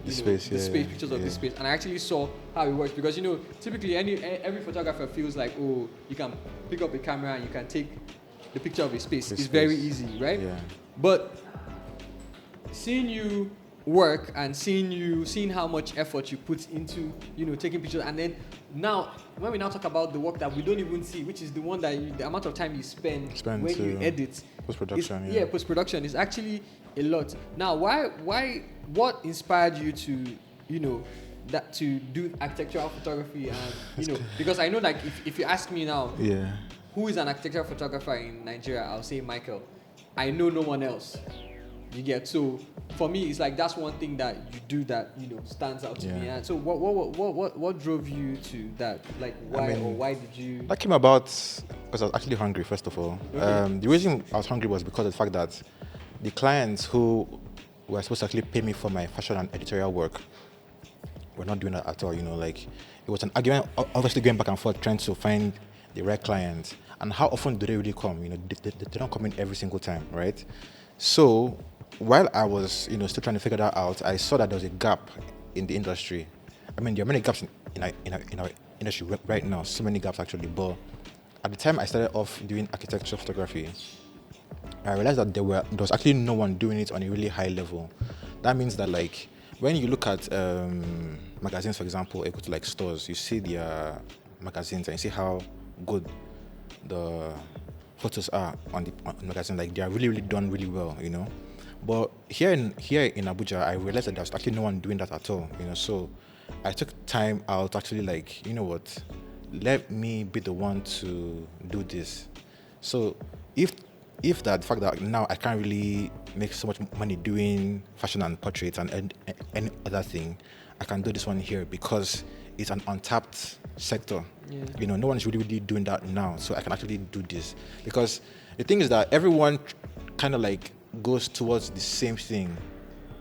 pictures of the space, and I actually saw how it works, because, you know, typically every photographer feels like, oh, you can pick up a camera and you can take the picture of a space. It's very easy, right? Yeah. But seeing you work and seeing how much effort you put into, you know, taking pictures, and then now when we now talk about the work that we don't even see, which is the one that the amount of time you spend when you edit post-production. Post-production is actually a lot. Now, what inspired you to, you know, that to do architectural photography? And, you know, because I know, like, if you ask me now, who is an architectural photographer in Nigeria, I'll say Michael. I know no one else. You get, so for me, it's like that's one thing that you do that, you know, stands out to me. And so what drove you to that? Like, why did you? That came about because I was actually hungry, first of all. Okay. The reason I was hungry was because of the fact that the clients who were supposed to actually pay me for my fashion and editorial work were not doing that at all. You know, like, it was an argument, obviously going back and forth, trying to find the right client. And how often do they really come? You know, they don't come in every single time, right? So while I was, you know, still trying to figure that out, I saw that there was a gap in the industry. I mean, there are many gaps in our industry right now, so many gaps actually. But at the time I started off doing architecture photography, I realized that there was actually no one doing it on a really high level. That means that, like, when you look at magazines, for example, you go to like stores, you see their magazines and you see how good the photos are on the magazine. Like, they are really, really done really well, you know. But here in Abuja, I realized that there was actually no one doing that at all, you know. So I took time out to actually, like, you know what, let me be the one to do this. So if that fact that now I can't really make so much money doing fashion and portraits and any other thing, I can do this one here because it's an untapped sector. Yeah. You know, no one's really doing that now, so I can actually do this. Because the thing is that everyone kind of like goes towards the same thing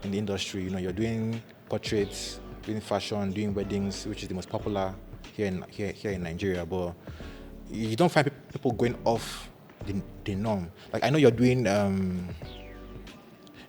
in the industry. You know, you're doing portraits, doing fashion, doing weddings, which is the most popular here in Nigeria. But you don't find people going off the norm. Like, I know you're doing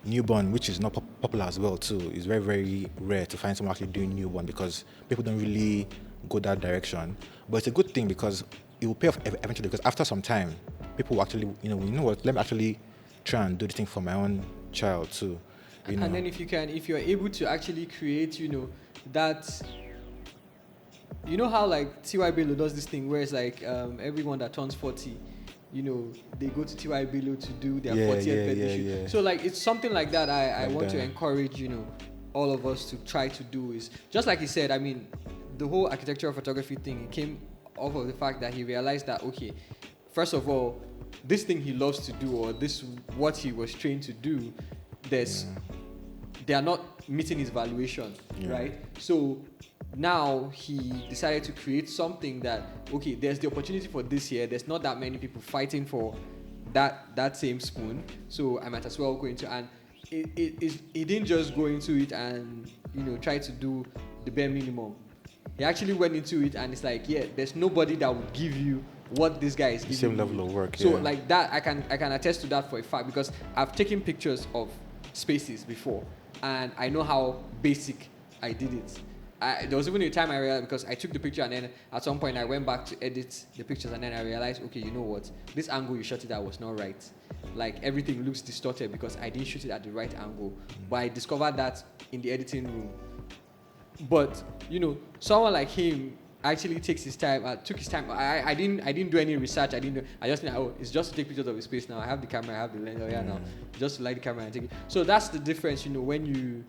newborn, which is not popular as well too. It's very, very rare to find someone actually doing newborn because people don't really go that direction. But it's a good thing because it will pay off eventually, because after some time, people will actually, you know what, let me actually try and do this thing for my own child too. And then if you're able to actually create, you know, that, you know how like T.Y. Bello does this thing where it's like everyone that turns 40, you know, they go to T.Y. Bello to do their 40th birthday shoot. So like, it's something like that I want to encourage, you know, all of us to try to do. Is just like he said, I mean, the whole architectural photography thing, it came off of the fact that he realized that, okay, first of all, this thing he loves to do, or this what he was trained to do, they are not meeting his valuation, right? So now he decided to create something that, okay, there's the opportunity for this here. There's not that many people fighting for that same spoon, so I might as well go into. And he didn't just go into it and try to do the bare minimum. He actually went into it, and it's like, yeah, there's nobody that would give you what this guy is giving. Same level of work. So like that, I can attest to that for a fact, because I've taken pictures of spaces before, and I know how basic I did it. There was even a time I realized, because I took the picture and then at some point I went back to edit the pictures, and then I realized, okay, you know what? This angle you shot it at was not right. Like, everything looks distorted because I didn't shoot it at the right angle. But I discovered that in the editing room. But, someone like him actually takes his time, took his time. I didn't do any research. I just think, it's just to take pictures of the space now. I have the camera, I have the lens, now. Just to light the camera and take it. So that's the difference, when you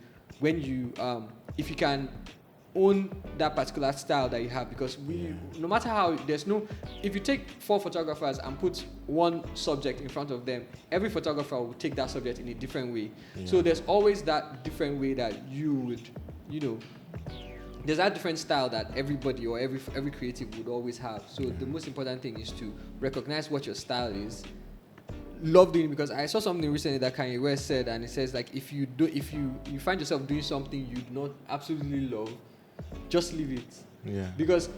if you can own that particular style that you have, because no matter how, if you take 4 photographers and put one subject in front of them, every photographer will take that subject in a different way. So there's always that different way that you would, there's that different style that everybody or every creative would always have. So the most important thing is to recognize what your style is. Love doing it, because I saw something recently that Kanye West said, and it says, like, if you find yourself doing something you do not absolutely love, just leave it. Yeah. Because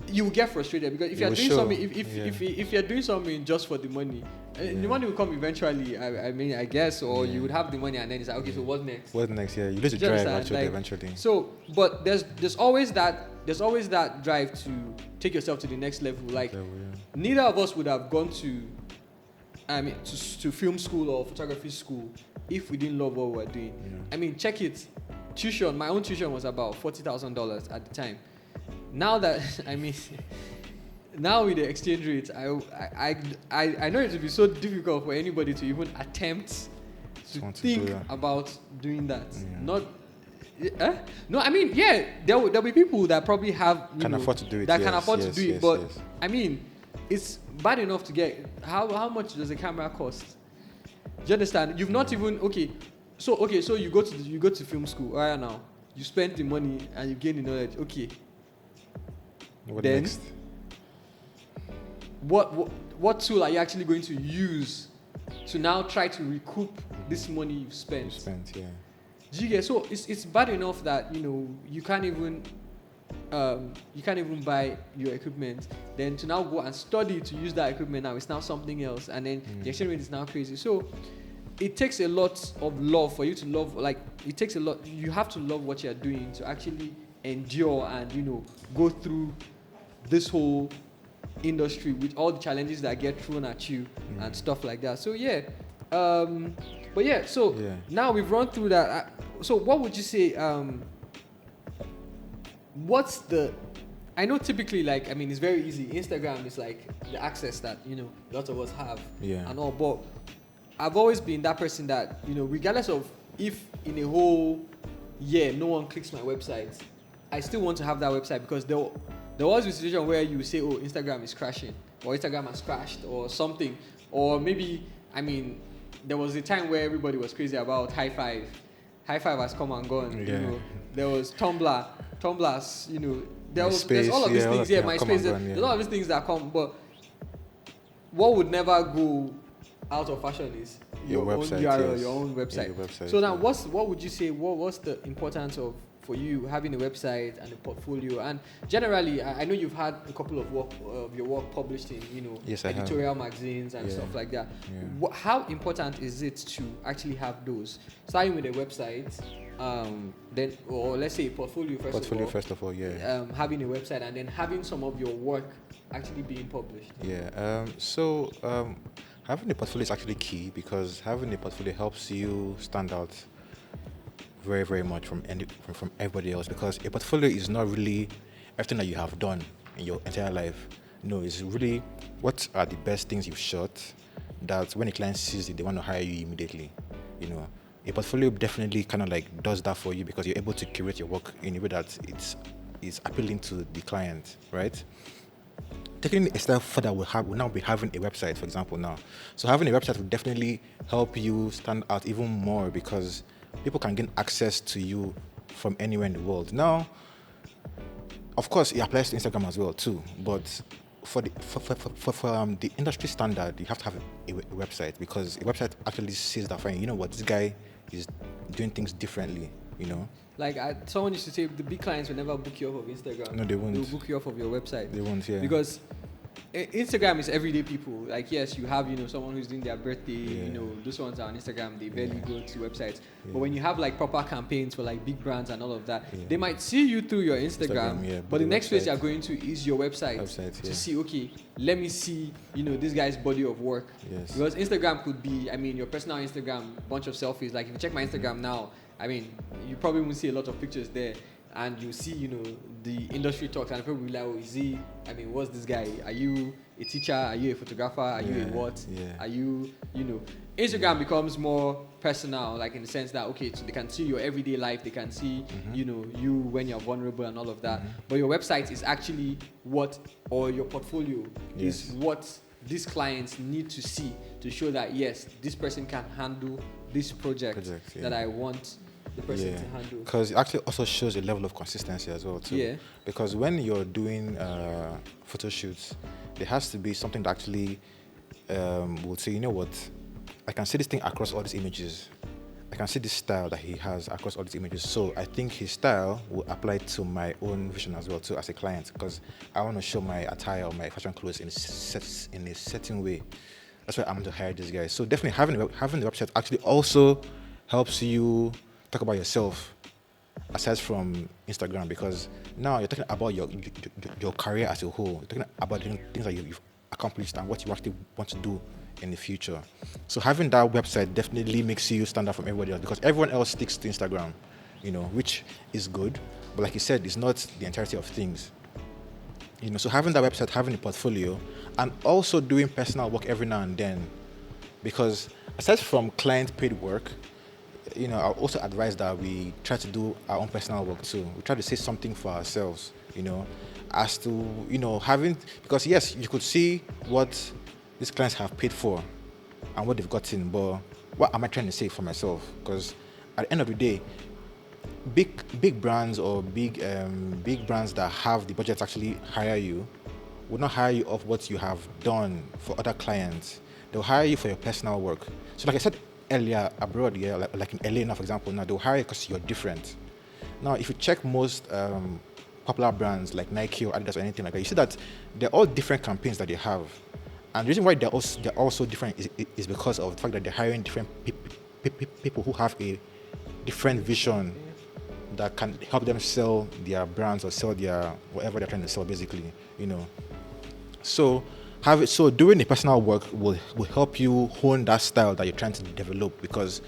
you will get frustrated, because if you're doing something, if you're doing something just for the money, the money will come eventually. I guess, or you would have the money and then it's like, okay, so what's next? What's next? Yeah, you lose the drive actually, eventually. So, but there's always that drive to take yourself to the next level. Like, neither of us would have gone to film school or photography school if we didn't love what we were doing. Check it. Tuition, my own tuition was about $40,000 at the time. Now that now with the exchange rate, I know it would be so difficult for anybody to even attempt to think about doing that. Not. No, there'll be people that probably have can afford to do it. Can afford to do it, but it's bad enough to get. How much does a camera cost? Do you understand? You've not even So you go to film school right now. You spend the money and you gain the knowledge. Okay. What next? What tool are you actually going to use to now try to recoup this money you've spent? Do you get? So it's bad enough that you can't even buy your equipment. Then to now go and study to use that equipment, now it's now something else, and then the exchange rate is now crazy. So it takes a lot of love for you to love. Like, it takes a lot. You have to love what you're doing to actually endure and go through this whole industry with all the challenges that get thrown at you and stuff like that. So now we've run through that. So what would you say? What's the? I know typically, it's very easy. Instagram is like the access that lots of us have and all, but I've always been that person that, regardless of if in a whole year no one clicks my website, I still want to have that website, because there was a situation where you say, oh, Instagram is crashing, or Instagram has crashed, or something. Or maybe, there was a time where everybody was crazy about High Five. High Five has come and gone. There was Tumblr. Tumblr's, there's all of these things. MySpace. There's all of these things that come, but what would never go out of fashion is your website, own URL, your own website. Your website. So now, what would you say? What's the importance of for you having a website and a portfolio? And generally, I know you've had a couple of your work published in editorial magazines and stuff like that. How important is it to actually have those? Starting with a website, then, or let's say a portfolio first of all. Having a website and then having some of your work actually being published. Having a portfolio is actually key, because having a portfolio helps you stand out very, very much from everybody else, because a portfolio is not really everything that you have done in your entire life. No, it's really what are the best things you've shot that when a client sees it, they want to hire you immediately. A portfolio definitely kind of like does that for you, because you're able to curate your work in a way that it's appealing to the client, right? taking a step further, we'll now be having a website, for example, now. So having a website will definitely help you stand out even more because people can gain access to you from anywhere in the world. Now, of course, it applies to Instagram as well too. But for the industry standard, you have to have a website because a website actually says that fine. You know what, this guy is doing things differently. You know. Like someone used to say, the big clients will never book you off of Instagram. No, they won't. They'll book you off of your website. They won't, yeah. Because Instagram is everyday people. Like, yes, you have, someone who's doing their birthday, Yeah. Those ones are on Instagram, they barely go to websites. Yeah. But when you have like proper campaigns for like big brands and all of that, Yeah. they might see you through your Instagram, yeah, but the next place website. you're going to is your website to see, okay, let me see, this guy's body of work. Yes. Because Instagram could be, your personal Instagram, bunch of selfies. Like if you check my Instagram now, you probably won't see a lot of pictures there. And you see, the industry talks, and people will be like, oh, is he? What's this guy? Are you a teacher? Are you a photographer? Are you a what? Yeah. Are you, Instagram becomes more personal, like in the sense that, okay, so they can see your everyday life, they can see, you when you're vulnerable and all of that. But your website is actually or your portfolio is what these clients need to see to show that, yes, this person can handle this project that I want the person to handle. Because it actually also shows a level of consistency as well too. Yeah. Because when you're doing photo shoots, there has to be something that actually will say, you know what, I can see this thing across all these images. I can see this style that he has across all these images. So I think his style will apply to my own vision as well too as a client, because I want to show my attire or my fashion clothes in a certain way. That's why I'm going to hire this guy. So definitely having the website actually also helps you talk about yourself aside from Instagram, because now you're talking about your career as a whole. You're talking about things that you've accomplished and what you actually want to do in the future. So having that website definitely makes you stand out from everybody else, because everyone else sticks to Instagram, which is good. But like you said, it's not the entirety of things. So having that website, having a portfolio, and also doing personal work every now and then, because aside from client paid work, I also advise that we try to do our own personal work too. We try to say something for ourselves, as to, because yes, you could see what these clients have paid for and what they've gotten, but what am I trying to say for myself? Because at the end of the day, big brands or big brands that have the budget to actually hire you will not hire you off what you have done for other clients. They'll hire you for your personal work. So like I said earlier, abroad, like in LA now, for example, now they'll hire you because you're different. Now, if you check most popular brands like Nike or Adidas or anything like that, you see that they're all different campaigns that they have. And the reason why they're also different is because of the fact that they're hiring different people who have a different vision that can help them sell their brands or sell their whatever they're trying to sell, basically, So doing the personal work will help you hone that style that you're trying to develop, because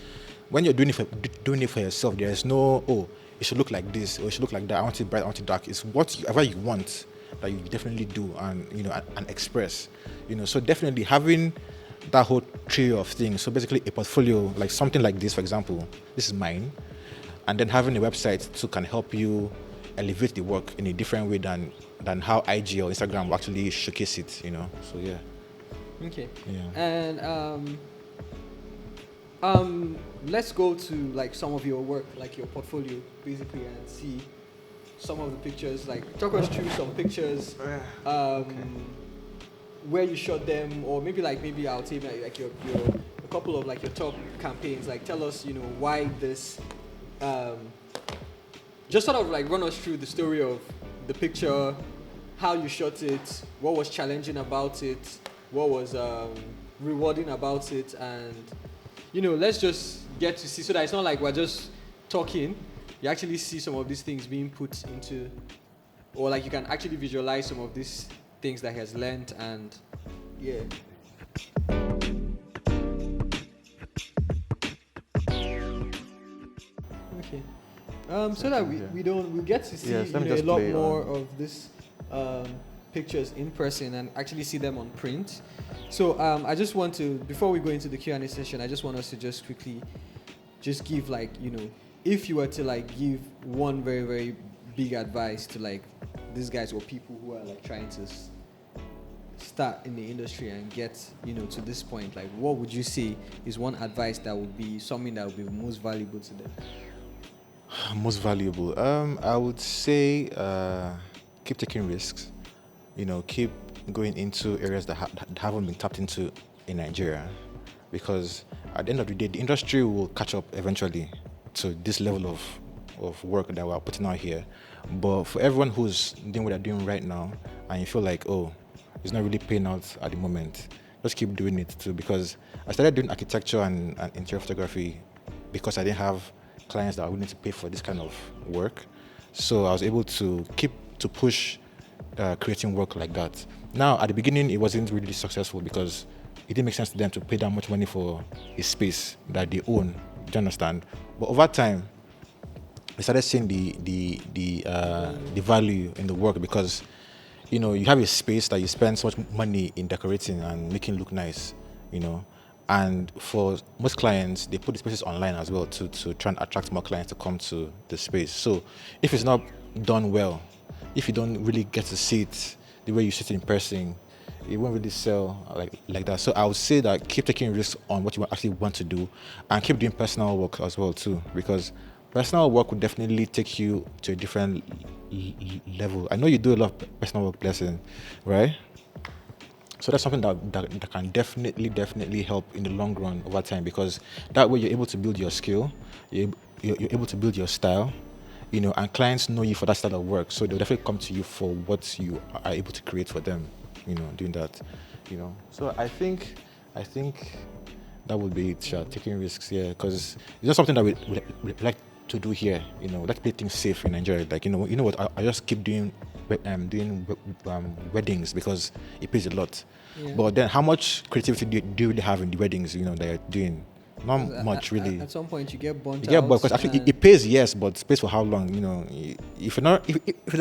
when you're doing it for yourself, there is no, it should look like this or it should look like that. I want it bright, I want it dark. It's whatever you want that you definitely do and and express. So definitely having that whole trio of things. So basically a portfolio, like something like this, for example, this is mine, and then having a website too can help you elevate the work in a different way than how IG or Instagram will actually showcase it, So yeah. Okay. Yeah. And let's go to like some of your work, like your portfolio, basically, and see some of the pictures. Like talk us through some pictures, where you shot them, or maybe I'll take like your a couple of like your top campaigns. Like tell us, why this. Just sort of like run us through the story of the picture, how you shot it, what was challenging about it, what was rewarding about it, and let's just get to see, so that it's not like we're just talking. You actually see some of these things being put into, or like you can actually visualize some of these things that he has learned, and yeah. Okay. So that we get to see a lot more of this pictures in person and actually see them on print. So I just want to, before we go into the Q&A session, I just want us to just quickly just give if you were to give one very, very big advice to these guys or people who are trying to start in the industry and get, to this point, like what would you say is one advice that would be something that would be most valuable to them? Most valuable. I would say keep taking risks. Keep going into areas that haven't been tapped into in Nigeria, because at the end of the day, the industry will catch up eventually to this level of work that we're putting out here. But for everyone who's doing what they're doing right now, and you feel like, oh, it's not really paying out at the moment, just keep doing it too. Because I started doing architecture and interior photography because I didn't have clients that are willing to pay for this kind of work. So I was able to keep to push creating work like that. Now, at the beginning, it wasn't really successful because it didn't make sense to them to pay that much money for a space that they own. Do you understand? But over time, I started seeing the value in the work, because you have a space that you spend so much money in decorating and making look nice, and for most clients, they put the spaces online as well to try and attract more clients to come to the space. So if it's not done well, if you don't really get to see it the way you see it in person, it won't really sell like that. So I would say that keep taking risks on what you actually want to do, and keep doing personal work as well too, because personal work would definitely take you to a different level. I know you do a lot of personal work, Blessing, right? So that's something that can definitely help in the long run over time, because that way you're able to build your skill, you're able to build your style, and clients know you for that style of work. So they'll definitely come to you for what you are able to create for them, doing that, So I think that would be it, taking risks, yeah, because it's not something that we like to do here, let's play things safe in Nigeria. Like, what, I just keep doing weddings because it pays a lot. Yeah. But then how much creativity do you really have in the weddings, that you're doing? Not much, really. At some point, you get burnt You get out. bored, because actually it pays, yes, but it pays for how long? If you don't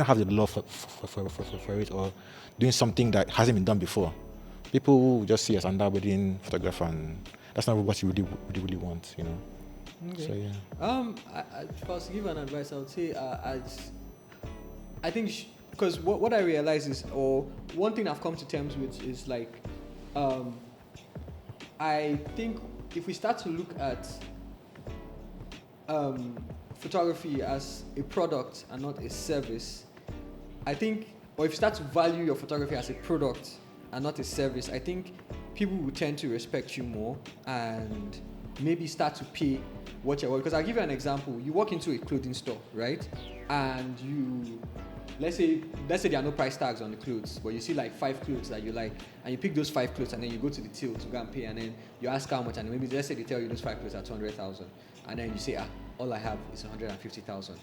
have the love for it, or doing something that hasn't been done before, people will just see us under wedding photographer, and that's not what you really want, Okay. So yeah. If I was to give an advice, I would say, I think, because what I realize is, or one thing I've come to terms with is like, I think if we start to look at photography as a product and not a service, I think, or if you start to value your photography as a product and not a service, I think people will tend to respect you more and maybe start to pay what you're worth. Because I'll give you an example. You walk into a clothing store, right? And let's say there are no price tags on the clothes, but you see like 5 clothes that you like, and you pick those 5 clothes, and then you go to the till to go and pay, and then you ask how much, and maybe let's say they tell you those 5 clothes are 200,000, and then you say, all I have is 150,000.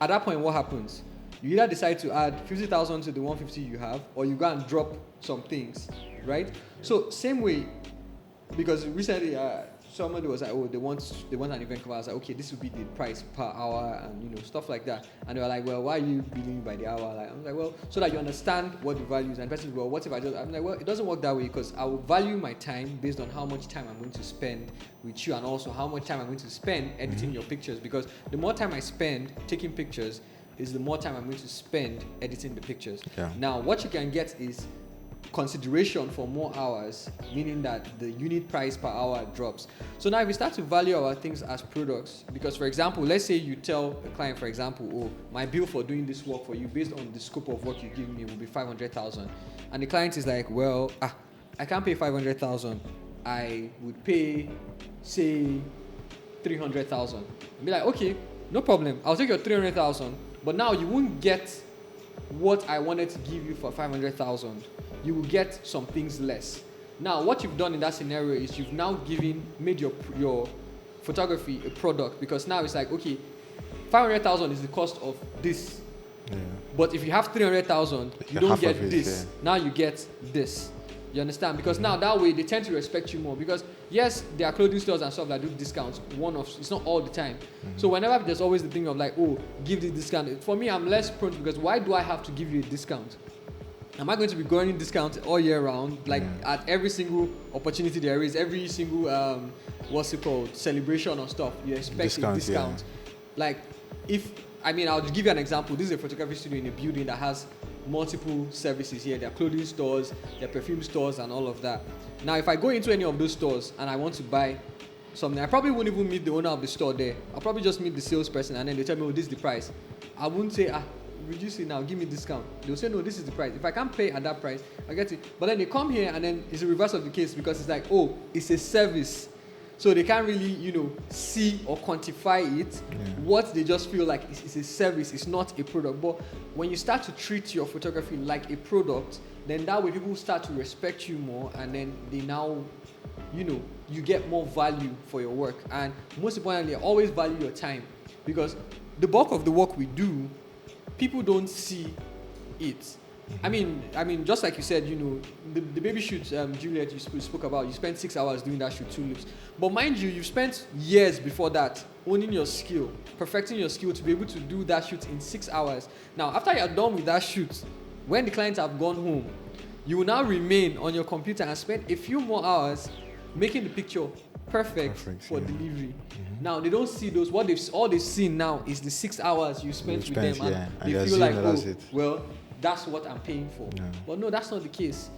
At that point, what happens? You either decide to add 50,000 to the 150 you have, or you go and drop some things, right? So same way, because recently somebody was like, oh, they want an event cover. I was like, okay, this would be the price per hour, and stuff like that. And they were like, well, why are you billing by the hour? Like, I'm like, well, so that you understand what the value is. And the person, well, what if I'm like, well, it doesn't work that way, because I will value my time based on how much time I'm going to spend with you, and also how much time I'm going to spend editing your pictures. Because the more time I spend taking pictures is the more time I'm going to spend editing the pictures. Yeah. Now, what you can get is consideration for more hours, meaning that the unit price per hour drops. So now if we start to value our things as products, because for example, let's say you tell a client, for example, oh, my bill for doing this work for you based on the scope of work you give me will be 500,000, and the client is like, well, I can't pay 500,000, I would pay, say, 300,000. Be like, okay, no problem, I'll take your 300,000, but now you won't get what I wanted to give you for 500,000. You will get some things less. Now, what you've done in that scenario is you've now made your photography a product, because now it's like, okay, 500,000 is the cost of this. Yeah. But if you have 300,000, you don't get this. Yeah. Now you get this. You understand? Because now that way they tend to respect you more. Because yes, there are clothing stores and stuff that do discounts. It's not all the time. So whenever there's always the thing of like, oh, give this discount. For me, I'm less prone, because why do I have to give you a discount? Am I going to be going in discount all year round? Like at every single opportunity there is, every single celebration or stuff, you expect a discount. Yeah. Like I'll give you an example. This is a photography studio in a building that has multiple services here. There are clothing stores, there are perfume stores, and all of that. Now, if I go into any of those stores and I want to buy something, I probably won't even meet the owner of the store there. I'll probably just meet the salesperson, and then they tell me, oh, this is the price. I won't say, reduce it now, give me discount. They'll say, no, this is the price. If I can't pay at that price, I get it. But then they come here, and then it's the reverse of the case, because it's like, oh, it's a service. So they can't really, see or quantify it. Yeah. What they just feel like is a service, it's not a product. But when you start to treat your photography like a product, then that way people start to respect you more, and then they now, you get more value for your work. And most importantly, always value your time, because the bulk of the work we do, people don't see it. I mean, just like you said, the baby shoot, Juliet, you spoke about, you spent 6 hours doing that shoot, 2 loops. But mind you, you've spent years before that owning your skill, perfecting your skill to be able to do that shoot in 6 hours. Now, after you're done with that shoot, when the clients have gone home, you will now remain on your computer and spend a few more hours making the picture perfect for delivery. Mm-hmm. Now, they don't see those. All they've seen now is the 6 hours you spent with them, and they feel like, well, that's what I'm paying for. Yeah. But no, that's not the case.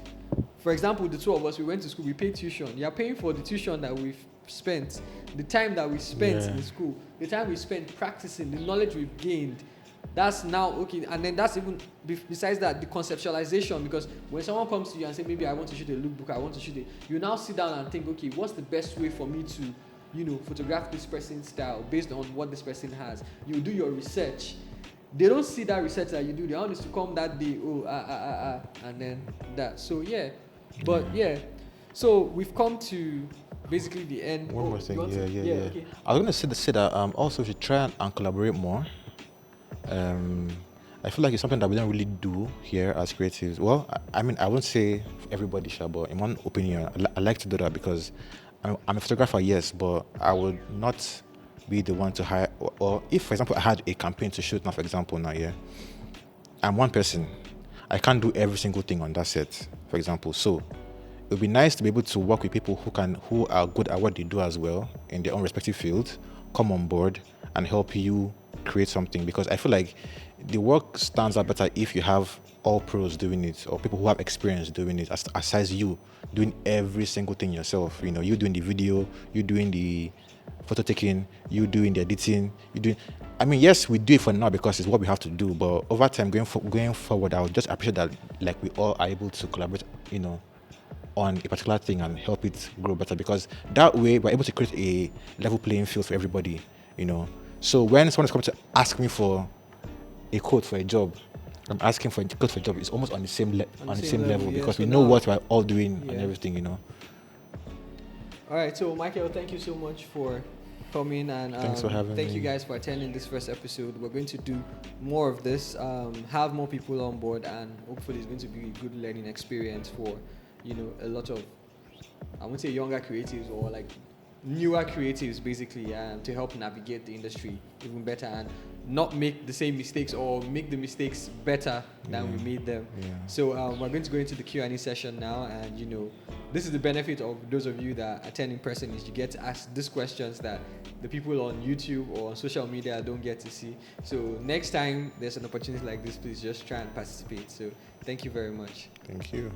For example, the two of us, we went to school, we paid tuition. You're paying for the tuition that we've spent, the time that we spent in school, the time we spent practicing, the knowledge we've gained. That's now okay. And then that's even, besides that, the conceptualization, because when someone comes to you and say, maybe I want to shoot a lookbook, I want to shoot it, you now sit down and think, okay, what's the best way for me to, photograph this person's style based on what this person has? You do your research. They don't see that research that you do. They want us to come that day, and then that. So yeah, but yeah. So we've come to basically the end. One more thing, yeah. Okay. I was gonna say that also we should try and collaborate more. I feel like it's something that we don't really do here as creatives. Well, I mean, I won't say everybody shall, but in one opinion, I like to do that because I'm a photographer, yes, but I would not be the one to hire, or if, for example, I had a campaign to shoot now, for example, I'm one person. I can't do every single thing on that set, for example. So it would be nice to be able to work with people who are good at what they do as well in their own respective field, come on board and help you create something, because I feel like the work stands out better if you have all pros doing it, or people who have experience doing it, aside you doing every single thing yourself. You doing the video, you doing the photo taking, you doing the editing, yes, we do it for now because it's what we have to do, but over time, going forward, I would just appreciate that, like, we all are able to collaborate, on a particular thing and help it grow better, because that way we're able to create a level playing field for everybody, So when someone is coming to ask me for a code for a job, I'm asking for a code for a job, it's almost on the same level, because we know what we're all doing and everything, All right, so Michael, thank you so much for coming, and thanks for having me. Thank you guys for attending this first episode. We're going to do more of this, have more people on board, and hopefully it's going to be a good learning experience for, a lot of, I won't say younger creatives, or like newer creatives, basically, to help navigate the industry even better and not make the same mistakes, or make the mistakes better than we made them. Yeah. So we're going to go into the Q&A session now, and this is the benefit of those of you that attend in person, is you get to ask these questions that the people on YouTube or on social media don't get to see. So next time there's an opportunity like this, please just try and participate. So thank you very much. Thank you.